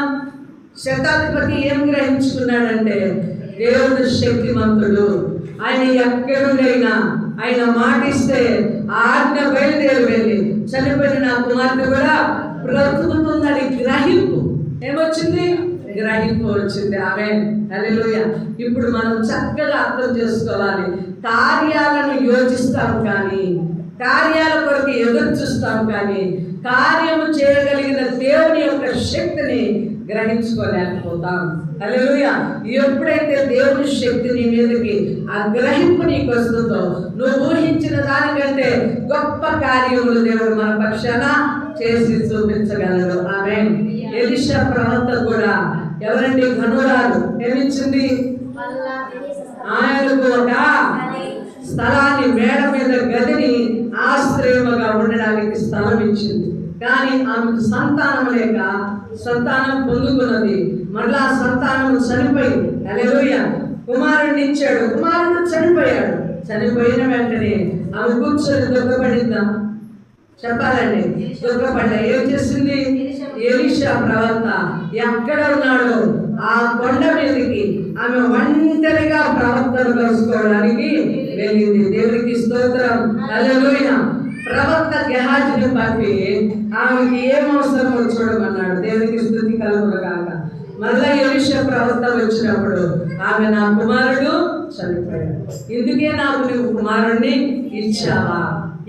శతాధిపతి ఏం గ్రహించుకున్నాడంటే దేవుడు శక్తిమంతుడు. ఆయన ఎక్కడుండైనా ఆయన మాట ఇస్తే ఆజ్ఞ బయలుదేరి వెళ్ళి చనిపోయిన నా కుమార్తె కూడా బ్రతుకుతుందని గ్రహింపు ఏమొచ్చింది? గ్రహింపు వచ్చింది. ఆమేన్. హల్లెలూయా. ఇప్పుడు మనం చక్కగా అర్థం చేసుకోవాలి. కార్యాలను యోచిస్తాం కానీ, కార్యాల కొరకు ఎదురు చూస్తాం కానీ, కార్యము చేయగలిగిన దేవుని యొక్క శక్తిని గ్రహించుకోలేకపోతాం. హల్లెలూయా. ఎప్పుడైతే దేవుని శక్తి నీ మీదకి ఆ గ్రహింపు నీకు వస్తుందో నువ్వు ఊహించిన దానికంటే గొప్ప కార్యములు దేవుడు మన పక్షాన చేసి చూపించగలడు. ఆమేన్. ఎలీషా ప్రవక్త కూడా ఎవరండి? ఘనురాలు ఏమిచ్చింది? ఆయనకు ఒక స్థలాన్ని, మేడ మీద గదిని ఆశ్రయముగా ఉండడానికి స్థలం ఇచ్చింది. కానీ ఆమెకు సంతానం లేక సంతానం పొందుకున్నది. మరలా సంతానం చనిపోయింది. హల్లెలూయా. కుమారుడిని ఇచ్చాడు, కుమారుడు చనిపోయాడు. చనిపోయిన వెంటనే ఆమె కూర్చొని దుఃఖపడిందా? చెప్పాలండి. దుఃఖపడ్డ. ఏం చేసింది? ఎలీషా ప్రవక్త ఎక్కడ ఉన్నాడో ఆ కొండ మీదకి ఆమె ఒంటరిగా ప్రవక్తను కలుసుకోవడానికి వెళ్ళింది. దేవునికి స్తోత్రం. హల్లెలూయా. ప్రవక్త గెహాజీని పంపి ఆమెకి ఏం అవసరమో చూడమన్నాడు. దేవునికి స్తుతి కలుగునుగాక. మళ్ళా ఎలీషా ప్రవక్త వచ్చినప్పుడు ఆమె నా కుమారుడు చనిపోయాడు, ఇందుకే నాకు నీవు కుమారుణ్ణి ఇచ్చావా?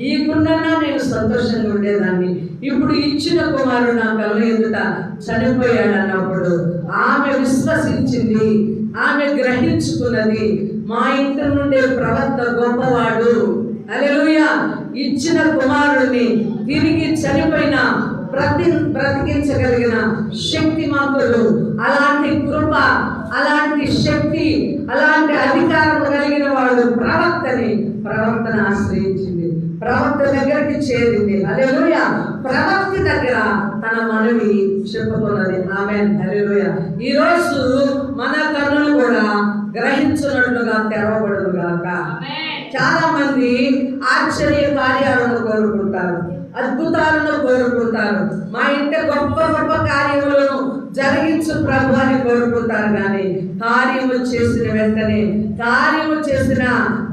ఈకుండా నేను సంతోషంగా ఉండేదాన్ని. ఇప్పుడు ఇచ్చిన కుమారుడు నా కళ్ళ ఎదుట చనిపోయాడు అన్నప్పుడు ఆమె విశ్వసించింది, ఆమె గ్రహించుకున్నది. మా ఇంటి నుండే ప్రవక్త గొప్పవాడు. హల్లెలూయా. ఇచ్చిన కుమారుడిని తిరిగి చనిపోయిన బ్రతికించగలిగిన శక్తిమంతుడు, అలాంటి కృప, అలాంటి శక్తి, అలాంటి అధికారం కలిగిన వాడు ప్రవక్తను ఆశ్రయించింది, ప్రవక్త దగ్గరికి చేరింది. హల్లెలూయా. ప్రవక్త దగ్గర తన మనవి చెప్పుకున్నది. ఆమేన్. హల్లెలూయా. ఈరోజు మన కన్నులు కూడా గ్రహించినట్లుగా తెరవబడునుగాక. చాలా మంది ఆశ్చర్య కార్యాలను కోరుకుంటారు, అద్భుతాలను కోరుకుంటారు, మా ఇంటి గొప్ప గొప్ప కార్యములను జరిగించు ప్రభు అని కోరుకుంటారు. కానీ కార్యము చేసిన వెంటనే, కార్యము చేసిన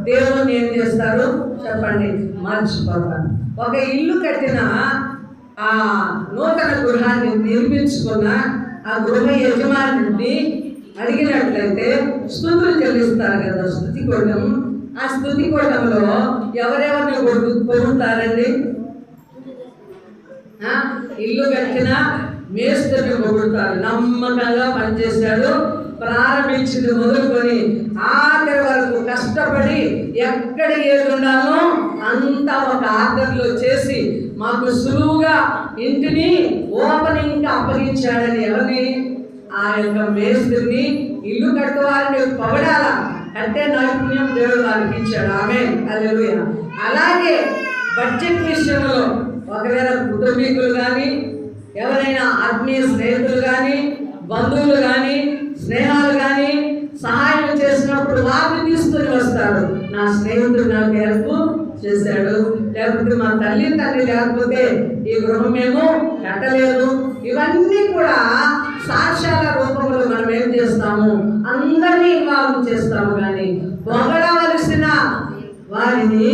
దేవుని ఏం చేస్తారు చెప్పండి? మర్చిపోతారు. ఒక ఇల్లు కట్టిన, ఆ నూతన గృహాన్ని నిర్మించుకున్న ఆ గృహ యజమానుడిని అడిగినట్లయితే స్తుతులు చెల్లిస్తారు కదా, స్తుతికోటం. ఆ స్తుతికోటంలో ఎవరెవరిని పొగుడుతారండి? ఇల్లు కట్టిన మేస్త్రిని పొగుడుతారు. నమ్మకంగా పనిచేశాడు, ప్రారంభించింది మొదలుకొని ఆఖరి వరకు కష్టపడి ఎక్కడ ఏది ఉండాలో అంతా ఒక ఆర్డర్లో చేసి మాకు సులువుగా ఇంటిని ఓపెనింగ్ అప్పగించాడని ఎవరిని? ఆ యొక్క మేస్త్రిని. ఇల్లు కట్టువారిని పొగడాల, కట్టే నైపుణ్యం దేవుడు వారికి ఇచ్చాడు. ఆమేన్. హల్లెలూయా. అలాగే బడ్జెట్ విషయంలో ఒకవేళ కుటుంబీకులు కానీ, ఎవరైనా ఆత్మీయ స్నేహితులు కానీ, బంధువులు కానీ, స్నేహాలు కానీ సహాయం చేసినప్పుడు వారిని తీసుకొని వస్తారు. నా స్నేహితుడు నాకు హెల్ప్ చేశాడు, లేకపోతే మా తల్లి తండ్రి లేకపోతే ఈ గృహం మేము కట్టలేదు. ఇవన్నీ కూడా సాక్ష్యాల రూపంలో మనం ఏం చేస్తాము? అందరినీ ఇన్వాల్వ్ చేస్తాము. కానీ పొగడవలసిన వారిని,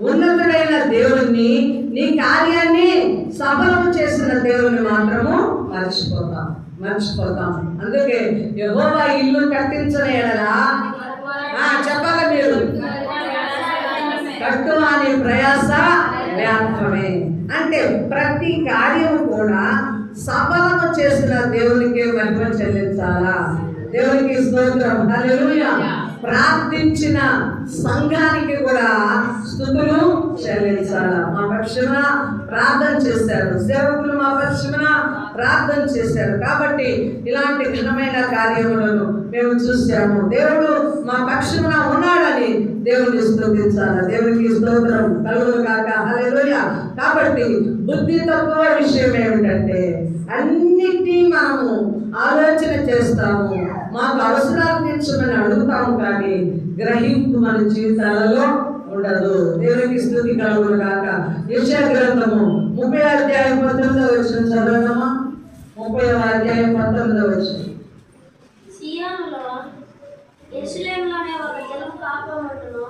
ఉన్నతుడైన దేవుణ్ణి, నీ కార్యాన్ని సఫలం చేసిన దేవుని మాత్రము మర్చిపోతాం. అందుకే యెహోవా ఇల్లు కట్టించిన ఎడల చెప్పాలి మీరు, కట్టువాని ప్రయాస వ్యర్థమే. అంటే ప్రతి కార్యము కూడా సఫలము చేసిన దేవునికి మహిమ చెల్లించాలా? దేవునికి స్తోత్రం. హల్లెలూయా. ప్రార్థించిన సంఘానికి కూడా స్తుతులు చెల్లించాలి. మా పక్షమున ప్రార్థన చేశారు, సేవకులు మా పక్షమున ప్రార్థన చేశారు. కాబట్టి ఇలాంటి ఘనమైన కార్యములను మేము చూసాము. దేవుడు మా పక్షమున ఉన్నాడని దేవుని స్తుతించాలి. దేవునికి స్తోత్రం కలుగును గాక. హల్లెలూయా. కాబట్టి బుద్ధి తక్కువ విషయం ఏమిటంటే అన్నిటినీ మనము ఆలోచన చేస్తాము, మాకు అవసరాలు తీర్చమని అడుగుతాము, కానీ గ్రహింపు మన జీవితాలలో ఉండదు. దేవునికి స్తుతి కలుగును గాక. యెషయా గ్రంథము 30:19 చదవడమా? 30:19 సియోనులో యెరూషలేములోనే ఒక జనము కాపురముండును.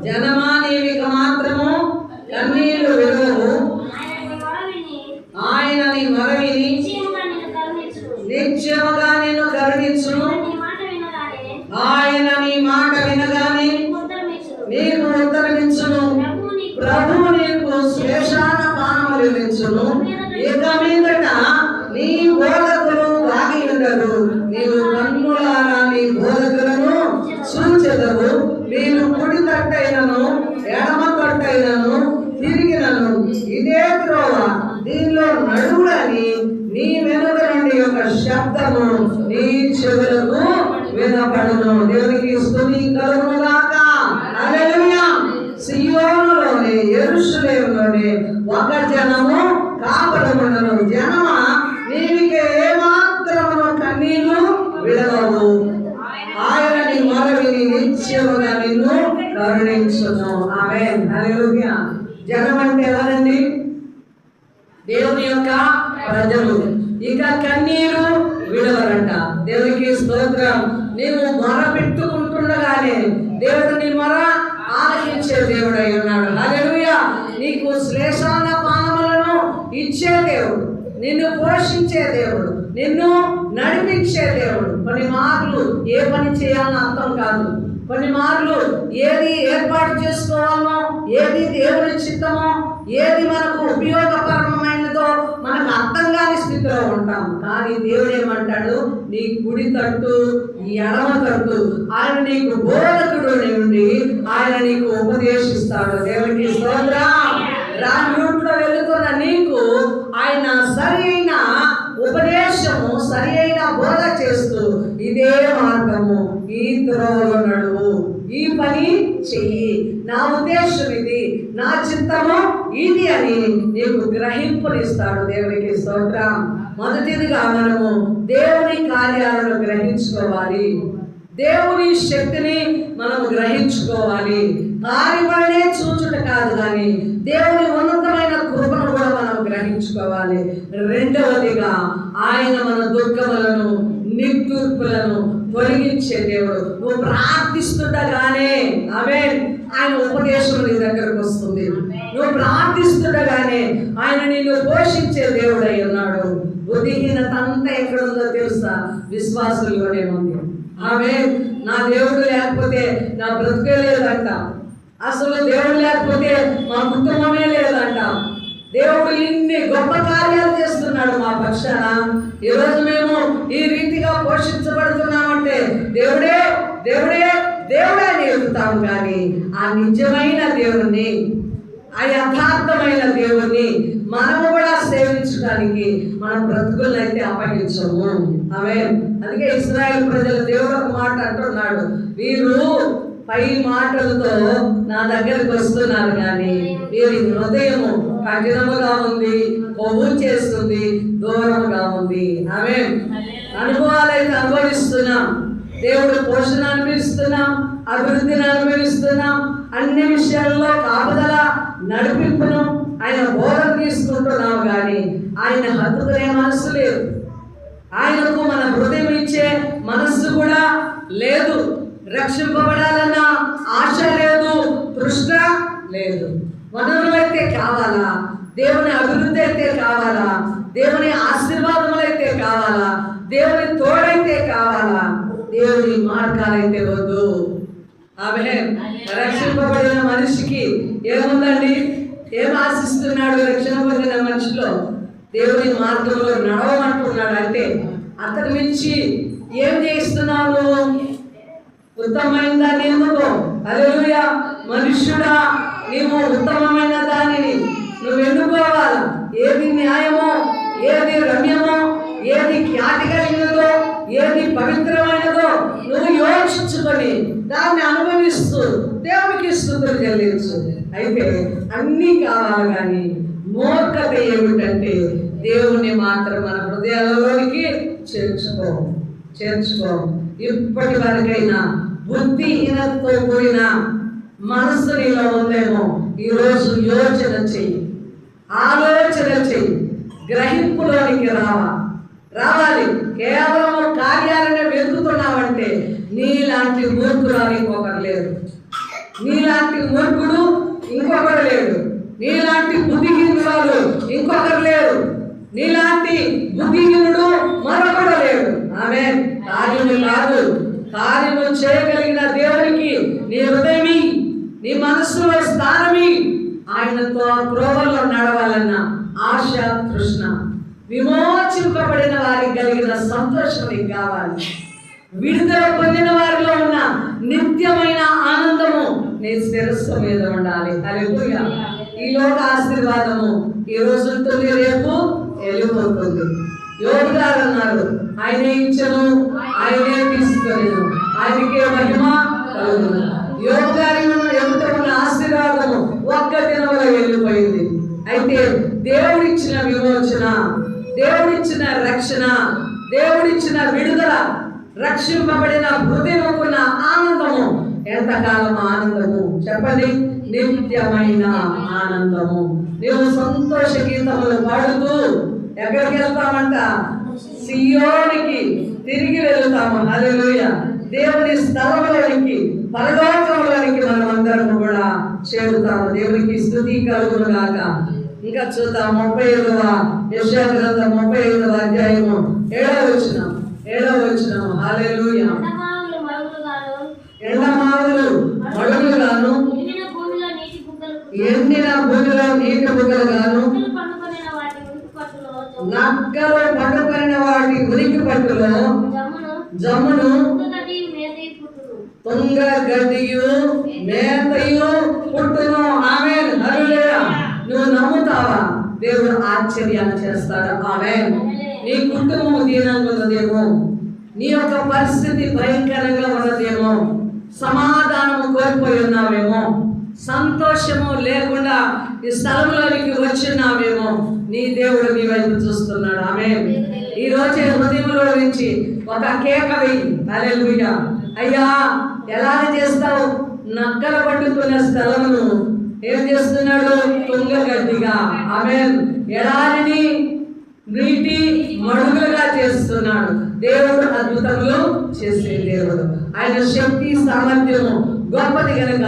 జనమా నీవిక మాత్రము కన్నీళ్లు విడువవు. ఆయన నీ మొరవిని నిత్యముగా నిన్ను కరుణించును. ఆయన నీ మాట వినగానే నీకు ఉత్తరమిచ్చును. ప్రభువు నీకు శ్లేషాన పానములు ఇచ్చును. ఇక మీదట నీ బోధకులు వాగి ఉండరు. నీవు కన్నులారా నీ బోధకులను చూచెదవు. నేను కుడి తట్టైనను ఎడమ తట్టైనను తిరిగినను ఇదే త్రోవ, దీనిలో నడువులని నీ వెనుక నుండి ఒక శబ్దము నీ చెవులకు వినపడును. దేవునికి స్తుతి కలుగును గాక. హల్లెలూయా. సియోనులోనే యెరూషలేములోనే ఒక జనము కాపురముండును. జనమా నీవికే ఏమాత్రమును కన్నీళ్లు విడవవు. ఆయన నీ మొరవిని నిత్యముగా నిన్ను కరుణించును. ఆమేన్. హల్లెలూయా. జనం అంటే ఎవరండి? దేవుని యొక్క ప్రజలు. ఇక కన్నీరు విడవరంట. దేవునికి స్తోత్రం. నీవు మొర పెట్టుకుంటుండగానే దేవుడు నీ మొర ఆలకించే దేవుడై ఉన్నాడు. హల్లెలూయా. నీకు శ్లేషాన పానములను ఇచ్చే దేవుడు, నిన్ను పోషించే దేవుడు, నిన్ను నడిపించే దేవుడు. కొన్ని మార్లు ఏ పని చేయాలని అర్థం కాదు. కొన్ని మార్లు ఏది ఏర్పాటు చేసుకోవాలో, ఏది దేవుని చిత్తమో, ఏది మనకు ఉపయోగకరమైనదో మనకు అర్థం కాని స్థితిలో ఉంటాం. కానీ దేవుడు ఏమంటాడు? నీ కుడి తట్టు, నీ ఎడమ తట్టు ఆయన నీకు బోధకుడు ఉండి ఆయన నీకు ఉపదేశిస్తాడు. దేవునికి స్తోత్రం. రాని రూట్లో వెళుతున్న నీకు ఆయన సరి అయిన ఉపదేశము, సరి అయిన బోధ చేస్తూ ఇదే మార్గము, ఈ త్రోవలో నడువు, ఈ పని చెయ్యి, నా ఉద్దేశం ఇది, నా చిత్తము ఇది అని నీకు గ్రహింపునిస్తాడు. దేవునికి స్తోత్రం. మొదటిదిగా మనము దేవుని కార్యాలను గ్రహించుకోవాలి. దేవుని శక్తిని మనం గ్రహించుకోవాలి. కార్యమనే చూచుట కాదు, కానీ దేవుని ఉన్నతమైన కృపను కూడా మనం గ్రహించుకోవాలి. రెండవదిగా ఆయన మన దుఃఖములను, నిట్టూర్పులను తొలగించే దేవుడు. నువ్వు ప్రార్థిస్తుండగానే ఆమేన్ ఆయన ఉపదేశం నీ దగ్గరకు వస్తుంది. నువ్వు ప్రార్థిస్తుండగానే ఆయన నిన్ను పోషించే దేవుడై ఉన్నాడు. బుద్ధిహీనత అంతా ఎక్కడుందో తెలుసా? విశ్వాసుల్లోనే ఉంది. ఆమేన్. నా దేవుడు లేకపోతే నా బ్రతుకే లేదంట. అసలు దేవుడు లేకపోతే మా కుటుంబమే లేదంట. దేవుడు ఇన్ని గొప్ప కార్యాలు చేస్తున్నాడు మా పక్షాన. ఈరోజు మేము ఈ రీతిగా పోషించబడుతున్నామంటే దేవుడే దేవుడే దేవుడే అని ఎదుగుతాము. కానీ ఆ నిజమైన దేవుణ్ణి, ఆ యథార్థమైన దేవుణ్ణి మనము కూడా సేవించడానికి మనం బ్రతుకులను అయితే అప్పగించము. ఆమేన్. అందుకే ఇశ్రాయేలు ప్రజలు దేవుడు ఒక మాట అంటున్నాడు, వీరు పై మాటలతో నా దగ్గరికి వస్తున్నారు, కానీ వీరి హృదయము కఠినముగా ఉంది, కొవ్వు చేస్తుంది, దూరముగా ఉంది. ఆమేన్. అనుభవాలు అయితే అనుభవిస్తున్నాం, దేవుడు పోషణ అనుభవిస్తున్నాం, అభివృద్ధిని అనుభవిస్తున్నాం, అన్ని విషయాల్లో కాపుదల నడిపింపును ఆయన బోధన తీసుకుంటున్నాం. కానీ ఆయన హత్తుకునే మనస్సు లేదు, ఆయనకు మన హృదయం ఇచ్చే మనస్సు కూడా లేదు. రక్షింపబడాలన్న ఆశ లేదు, తృష్ణ లేదు. వనరులు అయితే కావాలా, దేవుని అభివృద్ధి అయితే కావాలా, దేవుని ఆశీర్వాదములైతే కావాలా, దేవుని తోడైతే కావాలా, దేవుని మార్గాలైతే వద్దు. ఆమేన్. రక్షింపబడిన మనిషికి ఏముందండి? ఏం ఆశిస్తున్నాడు? రక్షణ పొందిన మనిషిలో దేవుని మార్గంలో నడవమంటున్నాడు. అంటే అతని మించి ఏం చేస్తున్నావు? ఉత్తమమైన దాన్ని ఎందుకో. హల్లెలూయా. మనుష్యుడా, నీవు ఉత్తమమైన దానిని నువ్వు ఎన్నుకోవాలి. ఏది న్యాయమో, ఏది రమ్యమో, ఏది ఖ్యాతి కలిగినదో, ఏది పవిత్రమైనదో నువ్వు యోచించుకొని దాన్ని అనుభవిస్తూ దేవునికి స్తుతులు చెల్లించు. అయితే అన్నీ కావాలి, కానీ మూర్ఖత ఏమిటంటే దేవుణ్ణి మాత్రం మన హృదయాలలోనికి చేర్చుకో. ఇప్పటి వరకైనా బుద్ధిహీనతతో కూడిన మనస్సు నీలో ఉందేమో, ఈరోజు యోచన చెయ్యి, ఆలోచన చెయ్యి, గ్రహింపులోనికి రావాలి. కేవలం కార్యాలను వెతుకుతున్నావంటే నీలాంటి మూర్ఖురాలు ఇంకొకరు లేరు, నీలాంటి మూర్ఖుడు ఇంకొకరు లేడు, నీలాంటి బుద్ధిహీనురాలు ఇంకొకరు లేరు, నీలాంటి బుద్ధిహీనుడు మరొకడు లేడు. ఆమె కార్యము కాదు, కార్యము చేయగలిగిన దేవునికి నీ హృదయమి, నీ మనస్సులో స్థానమి. ఆయనతో త్రోవల్లో నడవాలన్న ఆశ, తృష్ణ, విమోచింపబడిన వారికి కలిగిన సంతోషం నీకు కావాలి. విడుదల పొందిన వారిలో ఉన్న నిత్యమైన ఆనందము నీ శిరస్సు మీద ఉండాలి. హల్లెలూయా. ఈ లోక ఆశీర్వాదము ఈ రోజు ఉంటుంది, రేపు వెళ్ళిపోతుంది. యోబు గారు అన్నారు, ఆయనే ఇచ్చను, ఆయనే తీసుకొనిను, ఆయనకే మహిమ కలుగును. యోబు గారి ఎదుట ఉన్న ఆశీర్వాదము ఒక్క దినంలో వెళ్ళిపోయింది. అయితే దేవుడిచ్చిన విమోచన, దేవుడిచ్చిన రక్షణ, దేవుడిచ్చిన విడుదల, రక్షింపబడిన హృదయముకున్న ఆనందము ఎంతకాలం ఆనందము చెప్పండి? నిత్యమైన ఆనందము. నీవు సంతోష గీతములు పాడుతూ ఎక్కడికి వెళ్తామంట? సియోనికి తిరిగి వెళ్తాము. హల్లెలూయా. దేవుని స్థలంలోనికి, పరలోకంలోనికి మనం అందరం కూడా చేరుతాము. దేవునికి స్తుతి కలుగును గాక. ఇంకా చూద్దాం 35వ యెషయా గ్రంథం 35వ అధ్యాయము 7వ వచనం. హల్లెలూయా. ఎండమావులు మడుగులుగాను, ఎండిన భూమిలో నీటి బుగ్గలుగాను, నక్కలు పండుకొనిన వాటి ఉనికి పట్టులో జమ్మును, తుంగ గడ్డియు మేతయు పుట్టును. ఆమేన్. హల్లెలూయా. నువ్వు నమ్ముతావా? దేవుడు ఆశ్చర్యాన్ని చేస్తాడు. ఆమేన్. నీ కుటుంబం దీనంగా ఉన్నదేమో, నీ యొక్క పరిస్థితి భయంకరంగా ఉన్నదేమో, సమాధానము కోల్పోయి ఉన్నావేమో, సంతోషము లేకుండా ఈ స్థలంలోనికి వచ్చినావేమో, నీ దేవుడు నీ వైపు చూస్తున్నాడు. ఆమేన్. ఈ రోజే హృదయంలో నుంచి ఒక కేక వేయి. హల్లెలూయా. అయ్యా, ఎలా చేస్తావు? నక్కల పట్టుకున్న స్థలమును ఏం చేస్తున్నాడు? తుంగగడ్డిగా, ఆమేన్, ఎడారిని నీటి మడుగులుగా చేస్తున్నాడు. దేవుడు అద్భుతములు చేసే దేవుడు. ఆయన శక్తి సామర్థ్యము గొప్పది కనుక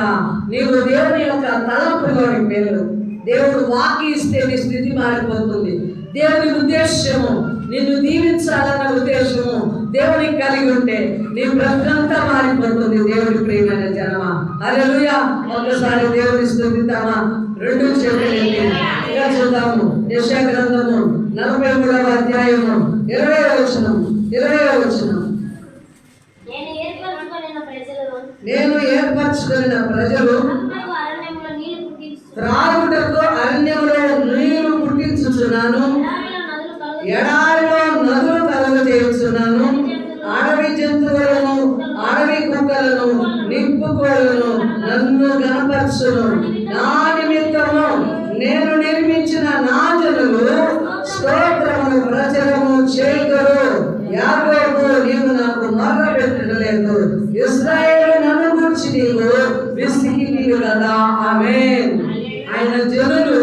నీవు దేవుని యొక్క తలంపులోని వెళ్ళు. దేవుడు వాకి ఇస్తే నీ స్థితి మారిపోతుంది. దేవుని ఉద్దేశము నిన్ను దీవించాలన్న ఉద్దేశము దేవునికి కలిగి ఉంటే నీ బ్రతుకంతా మారిపోతుంది. దేవుడి ప్రియమైన జనమా, హల్లెలూయా. ఒకసారి దేవుని స్తుతిద్దామా? 2 చేతులు ఇంకా చూద్దాము. యెషయా గ్రంథము 43వ అధ్యాయము 20వ వచనం. నేను ఏర్పరచుకున్న ప్రజలు త్రాగుటకు అరణ్యములో నీరు పుట్టించుచున్నాను, ఎడారిలో నదులు కలుగజేయుచున్నాను, అడవి జంతువులను, అడవి కుక్కలను, నిప్పుకోళ్లను నన్ను గణపరచును. నా నిమిత్తము నేను నిర్మించిన నా జనులు స్తోత్రమును ప్రచారము చేయుదురు. యాకోబు, నీవు నాకు మొర్ర పెట్టలేదు, ఇశ్రాయేలు నన్ను గురించి నీవు విసిగితివి కదా. ఆమేన్. ఆయన జనులు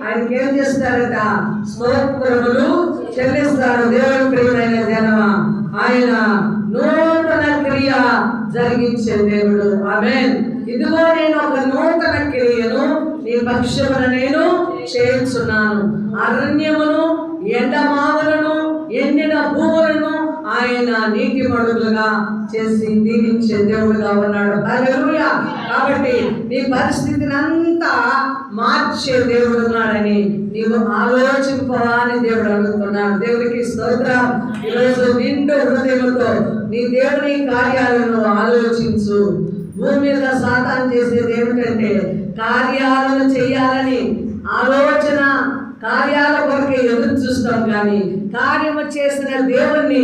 ఆయనకి ఏం చేస్తారట? స్తోత్రములు చెల్లిస్తారు. దేవుని ప్రియమైన జనమా, ఆయన నూతన క్రియ జరిగించే దేవుడు. ఆమేన్. ఇదిగో నేను ఒక నూతన క్రియను నీ పక్షమున నేను చేయించున్నాను. అరణ్యమును, ఎండమావులను, ఎండిన భూములను, ఆయన నీటి మడుగులుగా చేసి దీవించే దేవుడుగా ఉన్నాడు. హల్లెలూయా. కాబట్టి నీ పరిస్థితిని అంతా మార్చే దేవుడు ఉన్నాడని నీవు ఆలోచింపవా అని దేవుడు అడుగుతున్నాడు. దేవుడికి స్తోత్రం. ఈరోజు నిండు హృదయంతో నీ దేవుని కార్యాలను ఆలోచించు. భూమి మీద సాతాను చేసేది ఏమిటంటే కార్యాలను చేయాలని ఆలోచన, కార్యాల కొరకే ఎదురు చూస్తాం, కానీ కార్యము చేసిన దేవుణ్ణి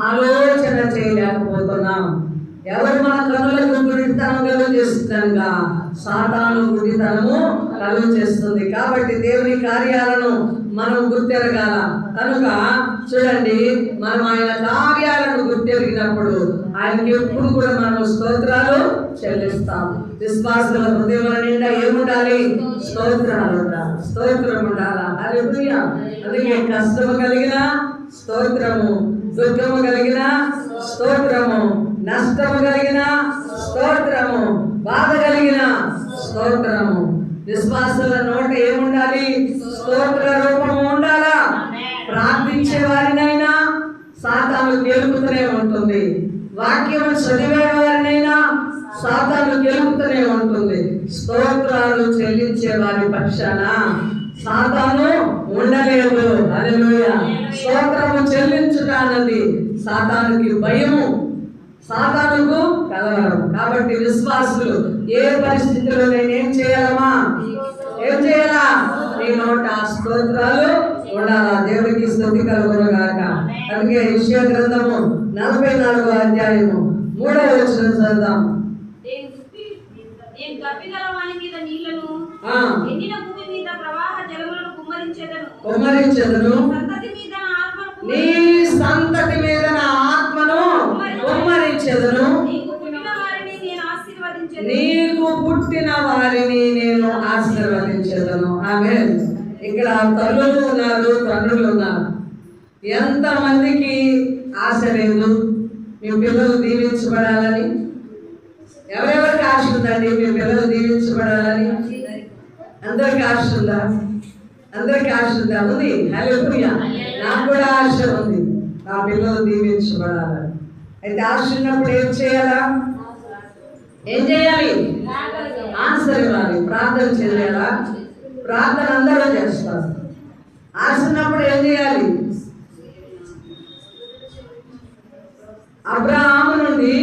ఆలోచన చేయలేకపోతున్నాం. ఎవరు మన కనులకు గుడితనం కలుగు చేస్తుందనగా సాతాను గుడితనము కలుగు చేస్తుంది. కాబట్టి దేవుని కార్యాలను మనం గుర్తెరగాల. కనుక చూడండి, మనం ఆయన కార్యాలను గుర్తెరిగినప్పుడు ఆయనకి ఎప్పుడు కూడా మనం స్తోత్రాలు చెల్లిస్తాం. విశ్వాసుల హృదయం నిండా ఏముండాలి? స్తోత్రాలు ఉండాలి, స్తోత్రం ఉండాలా. హల్లెలూయా. అందుకే కష్టము కలిగిన స్తోత్రము, దుఃఖము కలిగిన స్తోత్రము, నష్టము కలిగిన స్తోత్రము, బాధ కలిగిన స్తోత్రము. విశ్వాసుల నోట ఏముండాలి? స్తోత్ర రూపము ఉండాలా. ప్రార్థించే వారినైనా సాతాను గెలుపుతూనే ఉంటుంది. వాక్యము చదివే వారినైనా సాతాను గెలుపుతూనే ఉంటుంది. స్తోత్రాలు చెల్లించే వారి పక్షాన సాతాను ఉండలేదు. హల్లెలూయా. స్తోత్రము చెల్లించుట అన్నది సాతానుకి భయము, సాతానుకు కలవరం. కాబట్టి విశ్వాసులు ఏ పరిస్థితిలో నేనేం చేయాలమ్మా? ఏం చేయాలా? నీ నోట స్తోత్రాలు ఉండాలా. దేవుడికి స్తుతి కలుగును గాక. అందుకే యెషయా గ్రంథము 44వ అధ్యాయము 3వ వచనం చదువుదాం. నేను గబ్బిగల వాని మీద నీళ్లను, ఎండిన భూమి మీద ప్రవాహ జలములను కుమ్మరించెదను. నీ సంతతి మీద నా ఆత్మను కుమ్మరించెదను. నీకు పుట్టిన వారిని నేను ఆశీర్వదించెదను. ఆమేన్. ఇక్కడ తల్లులు ఉన్నారు, తండ్రులు ఉన్నారు. ఎంతమందికి ఆశ లేదు మీ పిల్లలు దీవించబడాలని? ఎవరెవరికి ఆశ ఉందండి మీ పిల్లలు దీవించబడాలని? అందరికి ఆశ ఉందా? అందరికి ఆశ ఉందా? ఉంది. హల్లెలూయా. నాకు కూడా ఆశ ఉంది, నా పిల్లలు దీవించబడాలని. అయితే ఆశ ఉన్నప్పుడు ఏం చేయాలా? ఏం చేయాలి? ఆన్సర్ ఇవ్వాలి, ప్రార్థన చేయాలా? ప్రార్థన అందరూ చేస్తారు. ఆశ ఉన్నప్పుడు ఏం చేయాలి? అబ్రహాము నుండి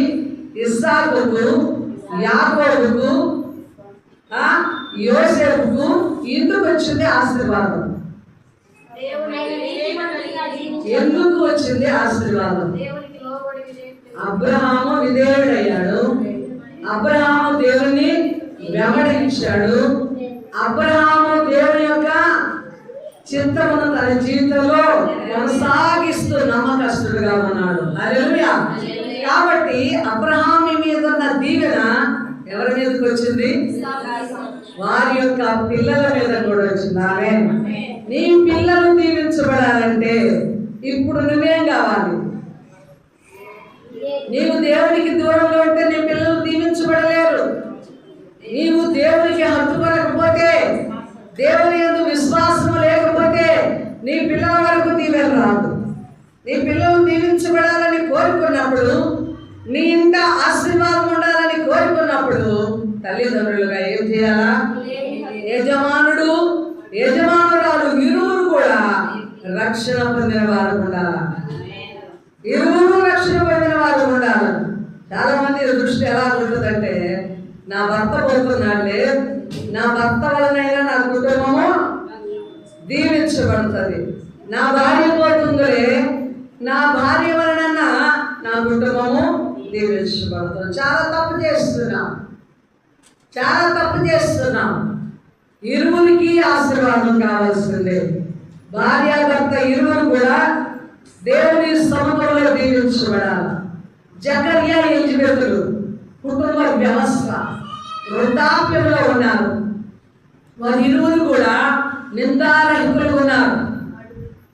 ఇస్సాకుకు, యాకోబుకు, యోసేపుకు ఎందుకు వచ్చింది ఆశీర్వాదం? ఎందుకు వచ్చింది ఆశీర్వాదం? అబ్రహాము విధేయుడయ్యాడు, అబ్రహాము దేవుని వెంబడించాడు, అబ్రహాము దేవుని యొక్క చిత్తమును తన జీవితంలో కొనసాగిస్తూ నమ్మకస్తుడుగా ఉన్నాడు. హల్లెలూయా. కాబట్టి అబ్రహాము మీద ఉన్న దీవెన ఎవరి మీదకి వచ్చింది? వారి యొక్క పిల్లల మీద కూడా వచ్చింది. ఆమేన్. నీ పిల్లలు దీవించబడాలంటే ఇప్పుడు నువ్వేం కావాలి? నీవు దేవునికి దూరంగా ఉంటే నీ పిల్లలు దీవించబడలేరు. నీవు దేవునికి హత్తుకోలేకపోతే, దేవుని యందు విశ్వాసము లేకపోతే నీ పిల్లల వరకు దీవెన రాదు. నీ పిల్లలు దీవించబడాలని కోరుకున్నప్పుడు, నీ ఇంట ఆశీర్వాదం ఉండాలని కోరుకున్నప్పుడు తల్లిదండ్రులుగా ఏం చేయాలా? యజమానుడు, యజమానురాలు ఇరువురు కూడా రక్షణ పొందిన వారు ఉండాలి. ఇరువురు రక్షణ పొందిన వారు ఉండాలి. చాలా మంది దృష్టి ఎలా ఉంటుందంటే, నా భర్త పోతున్నాడులే, నా భర్త వలనైనా నా కుటుంబము దీవించబడుతుంది, నా భార్య పోతుందిలే, నా భార్య వలనన్నా నా కుటుంబము దీవించబడుతుంది. చాలా తప్పు చేస్తున్నాం, చాలా తప్పు చేస్తున్నాం. ఇరువురికి ఆశీర్వాదం కావాల్సిందే. భార్య భర్త ఇరువురు కూడా దేవుని సముఖంలో దీవించబడాలి. జకర్యా, ఎలిజబెతులు కుటుంబ వ్యవస్థ వృద్ధాప్యంలో ఉన్నారు. వారి ఇరువురు కూడా నిందారహితులు ఉన్నారు.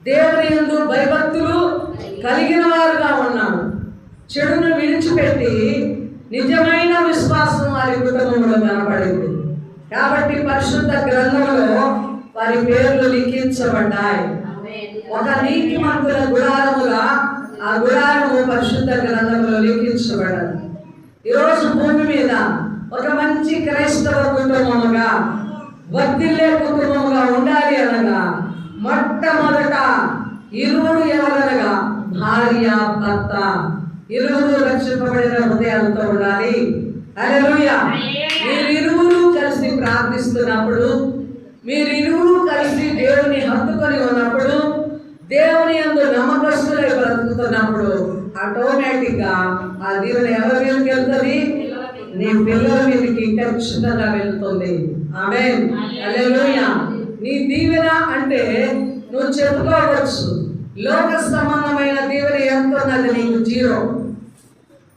దేవుని యందు భయభక్తులు కలిగిన వారుగా ఉన్నారు. చెడును విడిచిపెట్టి నిజమైన విశ్వాసం వారి కుటుంబంలో కనపడింది. కాబట్టి పరిశుద్ధ గ్రంథంలో వారి పేర్లు లిఖించబడ్డాయి. ఒక నీతిమంతుల గుడారముగా ఆ గుడారము పరిశుద్ధ గ్రంథంలో లిఖించబడాలి. ఈరోజు భూమి మీద ఒక మంచి క్రైస్తవ కుటుంబముగా, వర్ధిల్లే కుటుంబముగా ఉండాలి అనగా మొట్టమొదట ఇరువురు ఎవరనగా భార్య భర్త ఇరువురు రక్షింపబడిన హృదయాలతో ఉండాలి. హల్లెలూయా. మీరిరువురు కలిసి ప్రార్థిస్తున్నప్పుడు, మీరిరువురు కలిసి దేవుని హత్తుకొని ఉన్నప్పుడు, దేవుని యందు నమ్మకస్తులై బ్రతుకుతున్నప్పుడు ఆటోమేటిక్ గా ఆ దీవెన ఎవరి మీదకి వెళ్తుంది? నీ పిల్లల మీదకి ఖచ్చితంగా వెళ్తుంది. ఆమేన్. హల్లెలూయా. నీ దీవెన అంటే నువ్వు చెప్పుకోవచ్చు, లోక సంబంధమైన దీవెన ఎంత ఉన్నది? నీకు 0.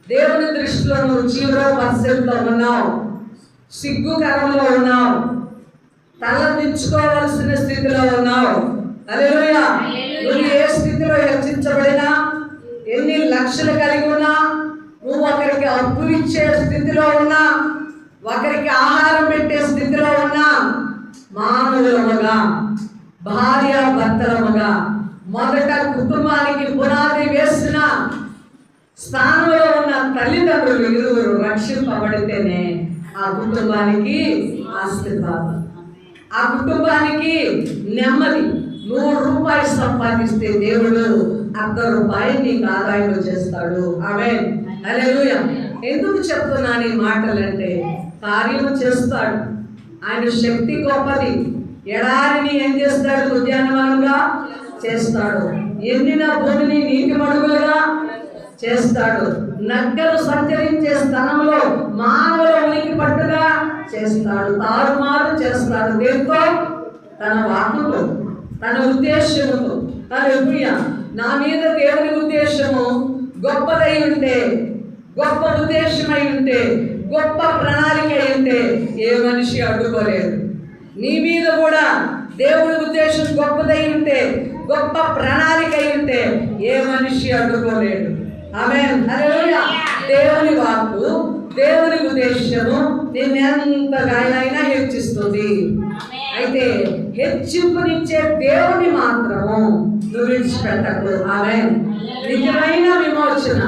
దేవుని దృష్టిలో నువ్వు 0% లో ఉన్నావు, సిగ్గుకరంలో ఉన్నావు, తల దించుకోవాల్సిన స్థితిలో ఉన్నావు. హల్లెలూయా. నువ్వు ఏ స్థితిలో హెచ్చించబడినా, ఎన్ని లక్షలు కలిగి ఉన్నా, నువ్వు ఒకరికి అప్పులు ఇచ్చే స్థితిలో ఉన్నా, ఒకరికి ఆహారం పెట్టే స్థితిలో ఉన్నా, మానవులముగా, భార్య భర్తలముగా మొదట కుటుంబానికి పునాది వేసిన స్థానంలో ఉన్న తల్లిదండ్రులు ఇరువురు రక్షింపబడితేనే ఆ కుటుంబానికి ఆశీర్వాదం, ఆ కుటుంబానికి నెమ్మది. 100 రూపాయలు సంపాదిస్తే దేవుడు 1/2 రూపాయలు నీకు ఆదాయం చేస్తాడు. ఆమేన్. హల్లెలూయా. ఎందుకు చెప్తున్నాను ఈ మాటలంటే, కార్యం చేస్తాడు. ఆయన శక్తి గొప్పది. ఎడారిని ఏం చేస్తాడు? ఉద్యానవనంగా చేస్తాడు. ఎండిన భూమిని నీటి మడుగులుగా చేస్తాడు. నక్కలు సంచరించే స్థలంలో మానవుల ఉనికి పట్టుగా చేస్తాడు. తారుమారు చేస్తాడు. దేంతో? తన వాక్కుతో, తన ఉద్దేశముతో. హల్లెలూయా. నా మీద దేవుని ఉద్దేశము గొప్పదై ఉంటే, గొప్ప ఉద్దేశమై ఉంటే, గొప్ప ప్రణాళిక అయి ఉంటే ఏ మనిషి అడ్డుకోలేడు. నీ మీద కూడా దేవుని ఉద్దేశం గొప్పదై ఉంటే, గొప్ప ప్రణాళిక అయి ఉంటే ఏ మనిషి అడ్డుకోలేడు. ఆమేన్. హల్లెలూయా. దేవుని వాక్కు, దేవుని ఉద్దేశము నిన్నెంతగానైనా హెచ్చిస్తుంది. అయితే హెచ్చింపునిచ్చే దేవుని మాత్రము నువ్వు విడిచిపెట్టకు. ఆమేన్. నిజమైన విమోచన,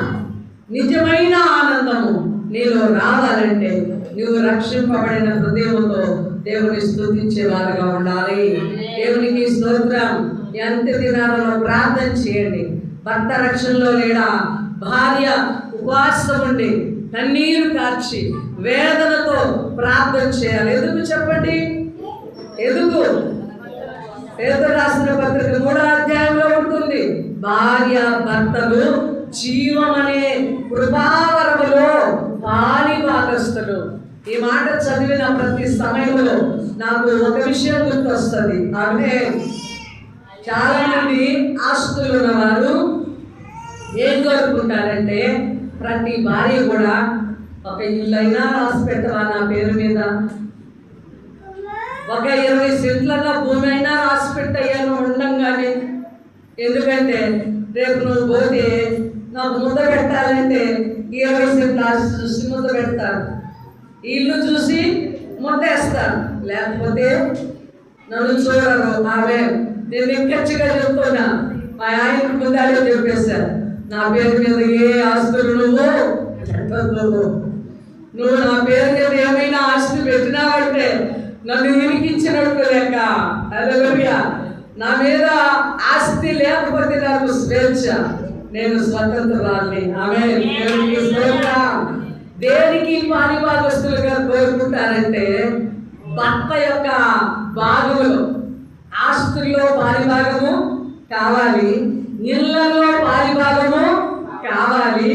నిజమైన ఆనందము నీలో రావాలంటే నువ్వు రక్షింపబడిన హృదయంతో దేవుని స్తుతించే వారుగా ఉండాలి. దేవునికి స్తోత్రం. ఎంత దినాలలో ప్రార్థన చేయండి. భర్త రక్షణలో లేడా? భార్య ఉపవాసం ఉండి కన్నీరు కార్చి వేదనతో ప్రార్థన చేయాలి. ఎందుకు చెప్పండి? ఎందుకు? పేతురు రాసిన పత్రిక 3వ అధ్యాయంలో ఉంటుంది, భార్య భర్తలు జీవమనే కృపావరములో పాలిభాగస్తులు. ఈ మాట చదివిన ప్రతి సమయంలో నాకు ఒక విషయం గుర్తొస్తుంది. అంటే చాలా మంది ఆస్తులు ఉన్నవారు ఏం కోరుకుంటారంటే, ప్రతి భార్య కూడా ఒక ఇల్లు అయినా రాసి పెట్టవా నా పేరు మీద, ఒక 20 సెంట్ల భూమి అయినా రాసి పెట్టయ్యాను ఉండంగానే. ఎందుకంటే రేపు నువ్వు పోతే నాకు ముద్ద పెట్టాలంటే 20 సెంట్ల ఆస్తి చూసి ముద్ద పెడతారు, ఇల్లు చూసి ముద్ద వేస్తారు, లేకపోతే నన్ను చూడరు. ఆమె నేను నిక్కచ్చిగా చెప్తున్నా, మా ఆయనకు ముందాడే చెప్పేశారు, నా పేరు మీద ఏ ఆస్తులు నువ్వు నా పేరు మీద ఏమైనా ఆస్తి పెట్టినావంటే నన్ను వినికించినట్టు లెక్క. హల్లెలూయా. నా మీద ఆస్తి లేకపోతే నాకు స్వేచ్ఛ, నేను స్వతంత్రాన్ని. ఆమేన్. దేవునికి స్తోత్రం. దేనికి పాలిభాగస్తులుగా కోరుకుంటారంటే, భర్త యొక్క భాగములు, ఆస్తుల్లో పాలిభాగము కావాలి, ఇళ్లలో పాలిభాగము కావాలి,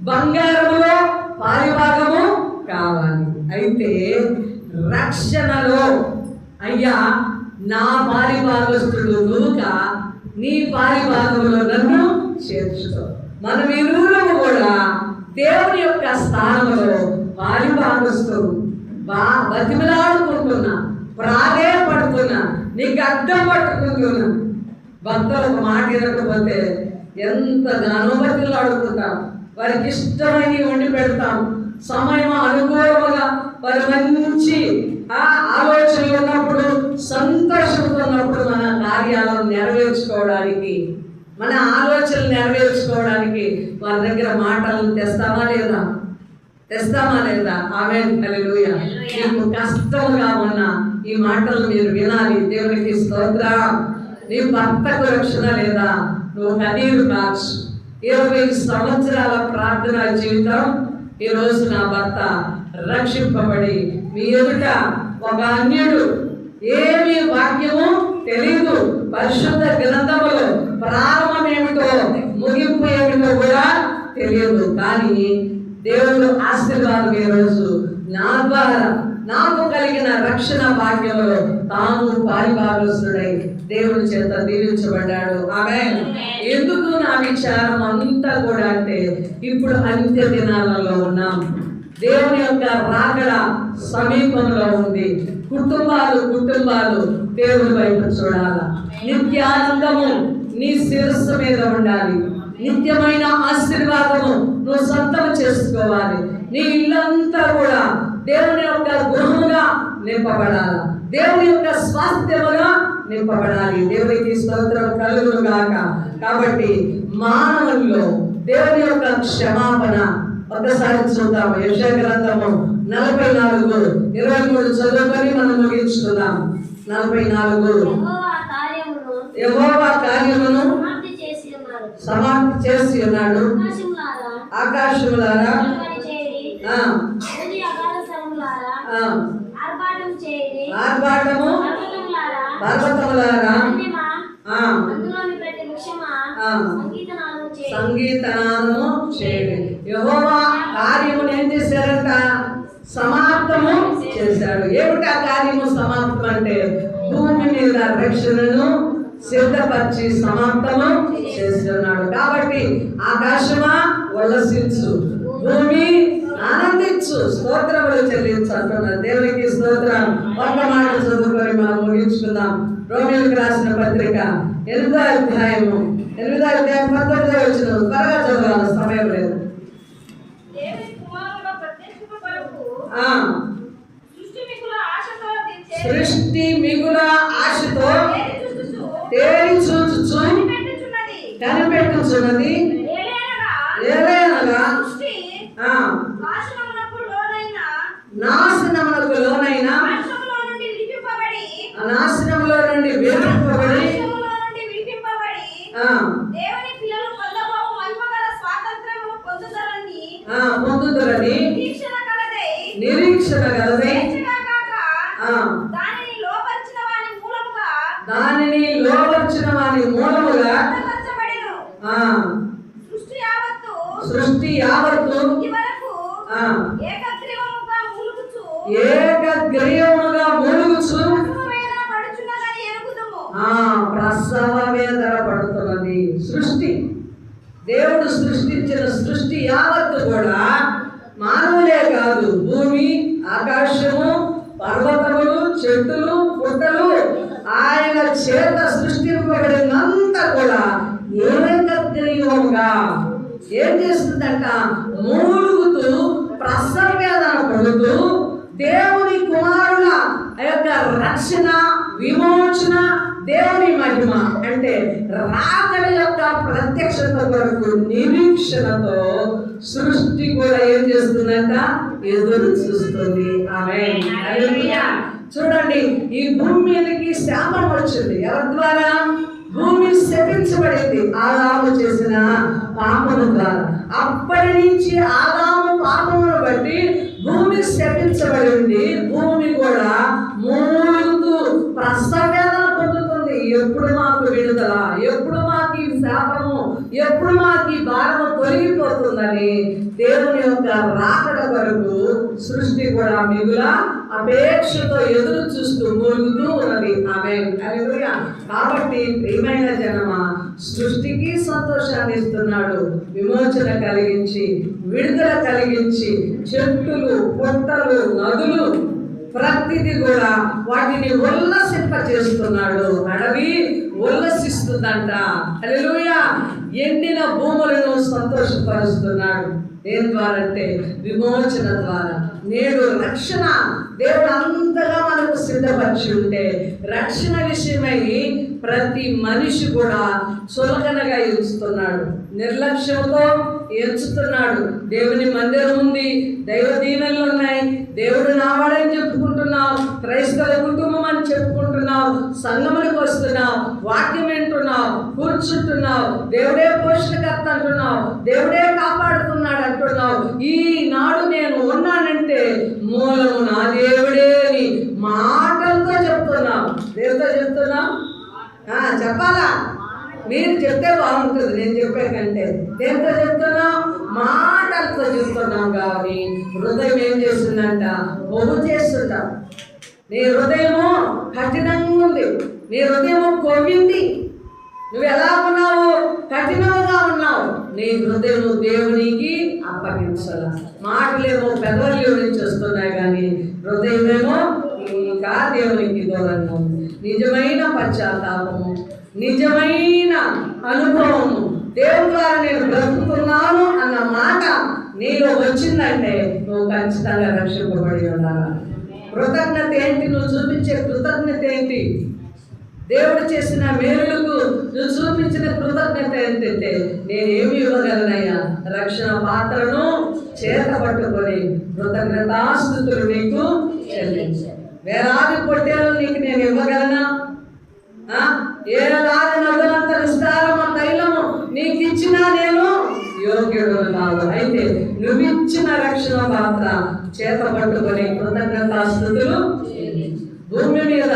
బంగారములో పాలిభాగము కావాలి. అయితే రక్షణలో అయ్యా నా పాలిభాగస్తుడు నువ్వుగా నీ పాలిభాగంలో నన్ను చేర్చుకో. మనం ఇరువురము కూడా దేవుని యొక్క స్థానంలో పాలిభాగస్తుడు. బతిమలాడుకుంటున్నా, ప్రాధేయపడుతున్నా, నీకు అడ్డం పట్టుకుంటున్నా. భక్తులు ఒక మాట వినకపోతే ఎంతగానో బతిమలాడుకుంటాం, వారికి ఇష్టమైనవి వండి పెడతాం. సమయం అనుకూలముగా వారి మంచి ఆలోచనలు ఉన్నప్పుడు, సంతోషంతో ఉన్నప్పుడు మన కార్యాలను నెరవేర్చుకోవడానికి మన ఆలోచనలు నెరవేర్చుకోవడానికి వాళ్ళ దగ్గర మాటలను తెస్తామా లేదా? ఆమేన్, హల్లెలూయా. నీకు కష్టముగా ఉన్న ఈ మాటలు మీరు వినాలి. దేవునికి స్తోత్రం. నీ భర్తకు రక్షణ లేదా? నువ్వు కన్నీరు కాచు. 20 సంవత్సరాల ప్రార్థన జీవితం, ఈరోజు నా భర్త రక్షింపబడి మీ ఎదుట ఒక అన్యుడు, ఏమి వాక్యము తెలియదు, పరిశుద్ధ గ్రంథములో ప్రారంభం ఏమిటో ముగింపు ఏమిటో కూడా తెలియదు, కానీ దేవుడు ఆశీర్వాదం ఈరోజు నా ద్వారా నాకు కలిగిన రక్షణ భాగ్యంలో తాను పారిభాగస్తుడై దేవుని చేత దీవించబడ్డాడు. ఆమేన్. ఎందుకు నా విచారం అంతా కూడా అంటే, ఇప్పుడు అంత్య దినాలలో ఉన్నాం. దేవుని యొక్క రాకడ సమీపంలో ఉంది. కుటుంబాలు దేవుని వైపు చూడాల. నిత్యానందము నీ శిరస్సు మీద ఉండాలి. నిత్యమైన ఆశీర్వాదము నువ్వు సొంతం చేసుకోవాలి. నీ ఇల్లంతా కూడా దేవుని యొక్క గృహముగా నింపబడాలి. దేవుని యొక్క స్వాస్థ్యముగా నింపబడాలి. దేవునికి స్తోత్రం కలుగును గాక. కాబట్టి మానవుల్లో దేవుని యొక్క క్షమాపణ ఒకసారి చూద్దాం. యెషయా గ్రంథము 44:23 చదువుకొని మనం ముగించుకుందాం. 44 యెహోవా కార్యమును సమాప్తి చేసి ఉన్నాడు. ఆకాశములారా ఆర్భాటము, పర్వతములారా సంగీతనాదము చేయండి. యెహోవా కార్యమును ఏం చేశారంట? సమాప్తము చేశాడు. ఏమిటి ఆ కార్యము సమాప్తం అంటే? భూమి మీద రక్షణను సిద్ధపరిచి సమాప్తము చేస్తున్నాడు. కాబట్టి ఆకాశమా ఉల్లసించు, భూమి ఆనందించు, స్తోత్రములు చెల్లించు అంటున్నారు. దేవునికి స్తోత్రం. ఒక మాట చదువుకొని మనం ముగించుకుందాం. రోమీయులకు రాసిన పత్రిక 8వ అధ్యాయము 19వ వచనం త్వరగా చదవాలి, సమయం లేదు. సృష్టి మిగుల ఆశతో తేరి చూచుచు కనిపెట్టుచున్నది. ఏలైనగా నాశనమునకు లోనైన నాశనములో నుండి విడిపింపబడి పొందుదరని నిరీక్షణ కలదై దానిని లోపరిచిన వాని మూలముగా సృష్టి యావత్తు ఏకగ్రీవముగా మూలుగుచు ప్రసవ వేదన పడుతున్నది. సృష్టి, దేవుడు సృష్టించిన సృష్టి యావత్తు కూడా మానవులే కాదు, భూమి, ఆకాశము, పర్వతములు, చెట్టులు, పుట్టలు ఆయన చేత సృష్టింపబడినంత కూడా ఏకగ్రీవముగా ఏం చేస్తుందంట? మూలుగుతూ ప్రసవ వేదన పడుతూ దేవుని కుమారుల యొక్క రక్షణ, విమోచన, దేవుని మహిమ అంటే రాకడ యొక్క ప్రత్యక్షత కొరకు నిరీక్షణతో సృష్టి కూడా ఏం చేస్తుందంట? ఎదురు చూస్తుంది. ఆమేన్, హల్లెలూయా. చూడండి, ఈ భూమి మీదకి శాపం వచ్చింది. ఎవరి ద్వారా? భూమి శపించబడింది ఆదాము చేసిన పాపము ద్వారా. అప్పటి నుంచి ఆదాము పాపమును బట్టి భూమి శపించబడింది. భూమి కూడా మూలుగుతూ ప్రసవేదన పొందుతుంది. ఎప్పుడు మాకు విడుదల, ఎప్పుడు మాకు ఈ శాపము, ఎప్పుడు మాకు ఈ భారము తొలగిపోతుందని దేవుని యొక్క రాకడ వరకు సృష్టి కూడా మిగుల అపేక్షతో ఎదురు చూస్తూ మూలుగుతూ ఉన్నది. ఆమేన్, హల్లెలూయా. కాబట్టి ప్రియమైన జనమా, సృష్టికి సంతోషాన్ని ఇస్తున్నాడు, విమోచన కలిగించి, విడుదల కలిగించి, చెట్టులు, పుట్టలు, నదులు ప్రతిది కూడా వాటిని ఉల్లసింప చేస్తున్నాడు. అడవి ఉల్లసిస్తుందంట. హల్లెలూయా. ఎండిన భూములను సంతోషపరుస్తున్నాడు. దేని ద్వారా అంటే విమోచన ద్వారా. నేడు రక్షణ దేవుడు అంతగా మనకు సిద్ధపరిచి ఉంటే రక్షణ విషయమై ప్రతి మనిషి కూడా చులకనగా ఎంచుతున్నాడు, నిర్లక్ష్యంతో ఎంచుతున్నాడు. దేవుని మందిరం ఉంది, దైవ దీవెనలు ఉన్నాయి, దేవుడు నావాడని చెప్పుకుంటున్నావు, క్రైస్తవ కుటుంబం అని చెప్పుకుంటున్నావు, సంఘములకు వస్తున్నావు, వాక్యం వింటున్నావు, కూర్చుంటున్నావు, దేవుడే పోషణకర్త అంటున్నావు, దేవుడే కాపాడుతున్నాడు అంటున్నావు. ఈనాడు నేను ఉన్నానంటే మూలము నా దేవుడే అని మాటలతో చెప్తున్నావు. దేవుడితో చెప్తున్నావు, చెప్పాలా? మీరు చెప్తే బాగుంటుంది, నేను చెప్పే కంటే. దేంతో చెప్తున్నాం? మాటలతో చెప్తున్నాం. కానీ హృదయం ఏం చేస్తుందంట? బొమ్మ చేస్తుంటాం. నీ హృదయము కఠినంగా ఉంది, నీ హృదయము కొవ్వింది. నువ్వు ఎలా ఉన్నావు? కఠినంగా ఉన్నావు. నీ హృదయము దేవునికి అప్పగించాల. మాటలేమో పెదవులు నుంచి వస్తున్నాయి కానీ హృదయమేమో ఇంకా దేవునికి దూరంగా ఉంది. నిజమైన పశ్చాత్తాపము, నిజమైన అనుభవము, దేవుని ద్వారా నేను బ్రతుకుతున్నాను అన్న మాట నీలో వచ్చిందంటే నువ్వు ఖచ్చితంగా రక్షింపబడి ఉండాలి. కృతజ్ఞత ఏంటి? నువ్వు చూపించే కృతజ్ఞత ఏంటి? దేవుడు చేసిన మేలులకు నువ్వు చూపించిన కృతజ్ఞత ఏంటంటే, నేనేమి ఇవ్వగలనయ్యా? రక్షణ పాత్రను చేత పట్టుకొని కృతజ్ఞతాస్తుతులు నీకు చెల్లించాను. వేలాది పొట్టేలు నీకు నేను ఇవ్వగలనా? ఏలాది నదులంత విస్తారమ తైలము నీకు ఇచ్చినా నేను యోగ్యుడు కాదు. అయితే నువ్విచ్చిన రక్షణ పాత్ర చేత పట్టుకొని కృతజ్ఞతాస్తుతులు. భూమి మీద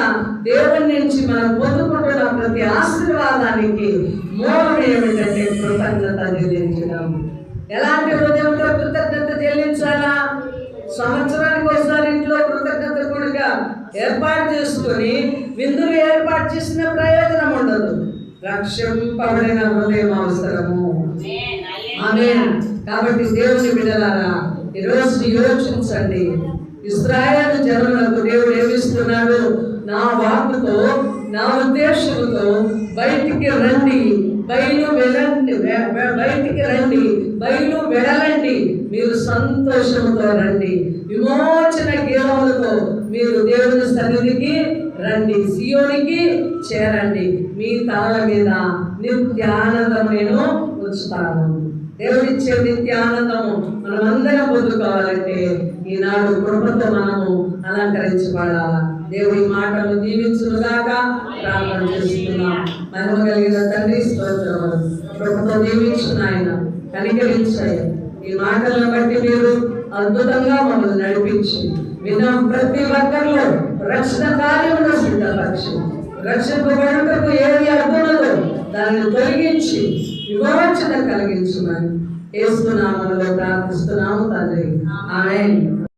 దేవుని నుంచి మనం పొందుకుంటున్న ప్రతి ఆశీర్వాదానికి మూలం ఏమిటంటే కృతజ్ఞత చెల్లించడం. ఎలాంటి హృదయంతో కృతజ్ఞత చెల్లించాలా? సంవత్సరానికి ఒకసారి ఇంట్లో కృతజ్ఞత కూడిక ఏర్పాటు చేసుకొని విందులు ఏర్పాటు చేసిన ప్రయోజనం ఉండదు. రక్షింపబడిన హృదయం అవసరము. ఆమేన్. కాబట్టి దేవుని బిడ్డలారా, ఈరోజు యోచించండి. ఇశ్రాయేలు జనులకు దేవుడు ఏమిస్తున్నాడు? నా వాక్కుతో, నా ఉద్దేశంతో బయటికి రండి, బయటికి రండి, బయలు వెడలండి, మీరు సంతోషంతో రండి, విమోచన గీతములతో మీరు దేవుని సన్నిధికి రండి, సియోనికి చేరండి, మీ తల మీద నిత్యానందం నేను ఉంచుతాను. దేవుడిచ్చే నిత్యానందము మనం అందరం పొందుకోవాలంటే ఈనాడు కృపతో మనము అలంకరించబడాలా. దేవుడి మాటలు దీవించుగాక ప్రార్థన చేస్తున్నాం. మహిమ కలిగిన తండ్రి స్తోత్రములు. కృపతో దీవించిన ఆయన కనికరించాయి. ఈ మాటలను బట్టి మీరు అద్భుతంగా మమ్మల్ని నడిపించి విన్న ప్రతి ఒక్కరిలో రక్షణ కార్యమును సిద్ధపరిచి రక్షింపబడుటకు ఏది అడ్డున్నదో దాన్ని తొలగించి విమోచన కలిగించమని యేసు నామములో ప్రార్థిస్తున్నాము తండ్రి. ఆమేన్.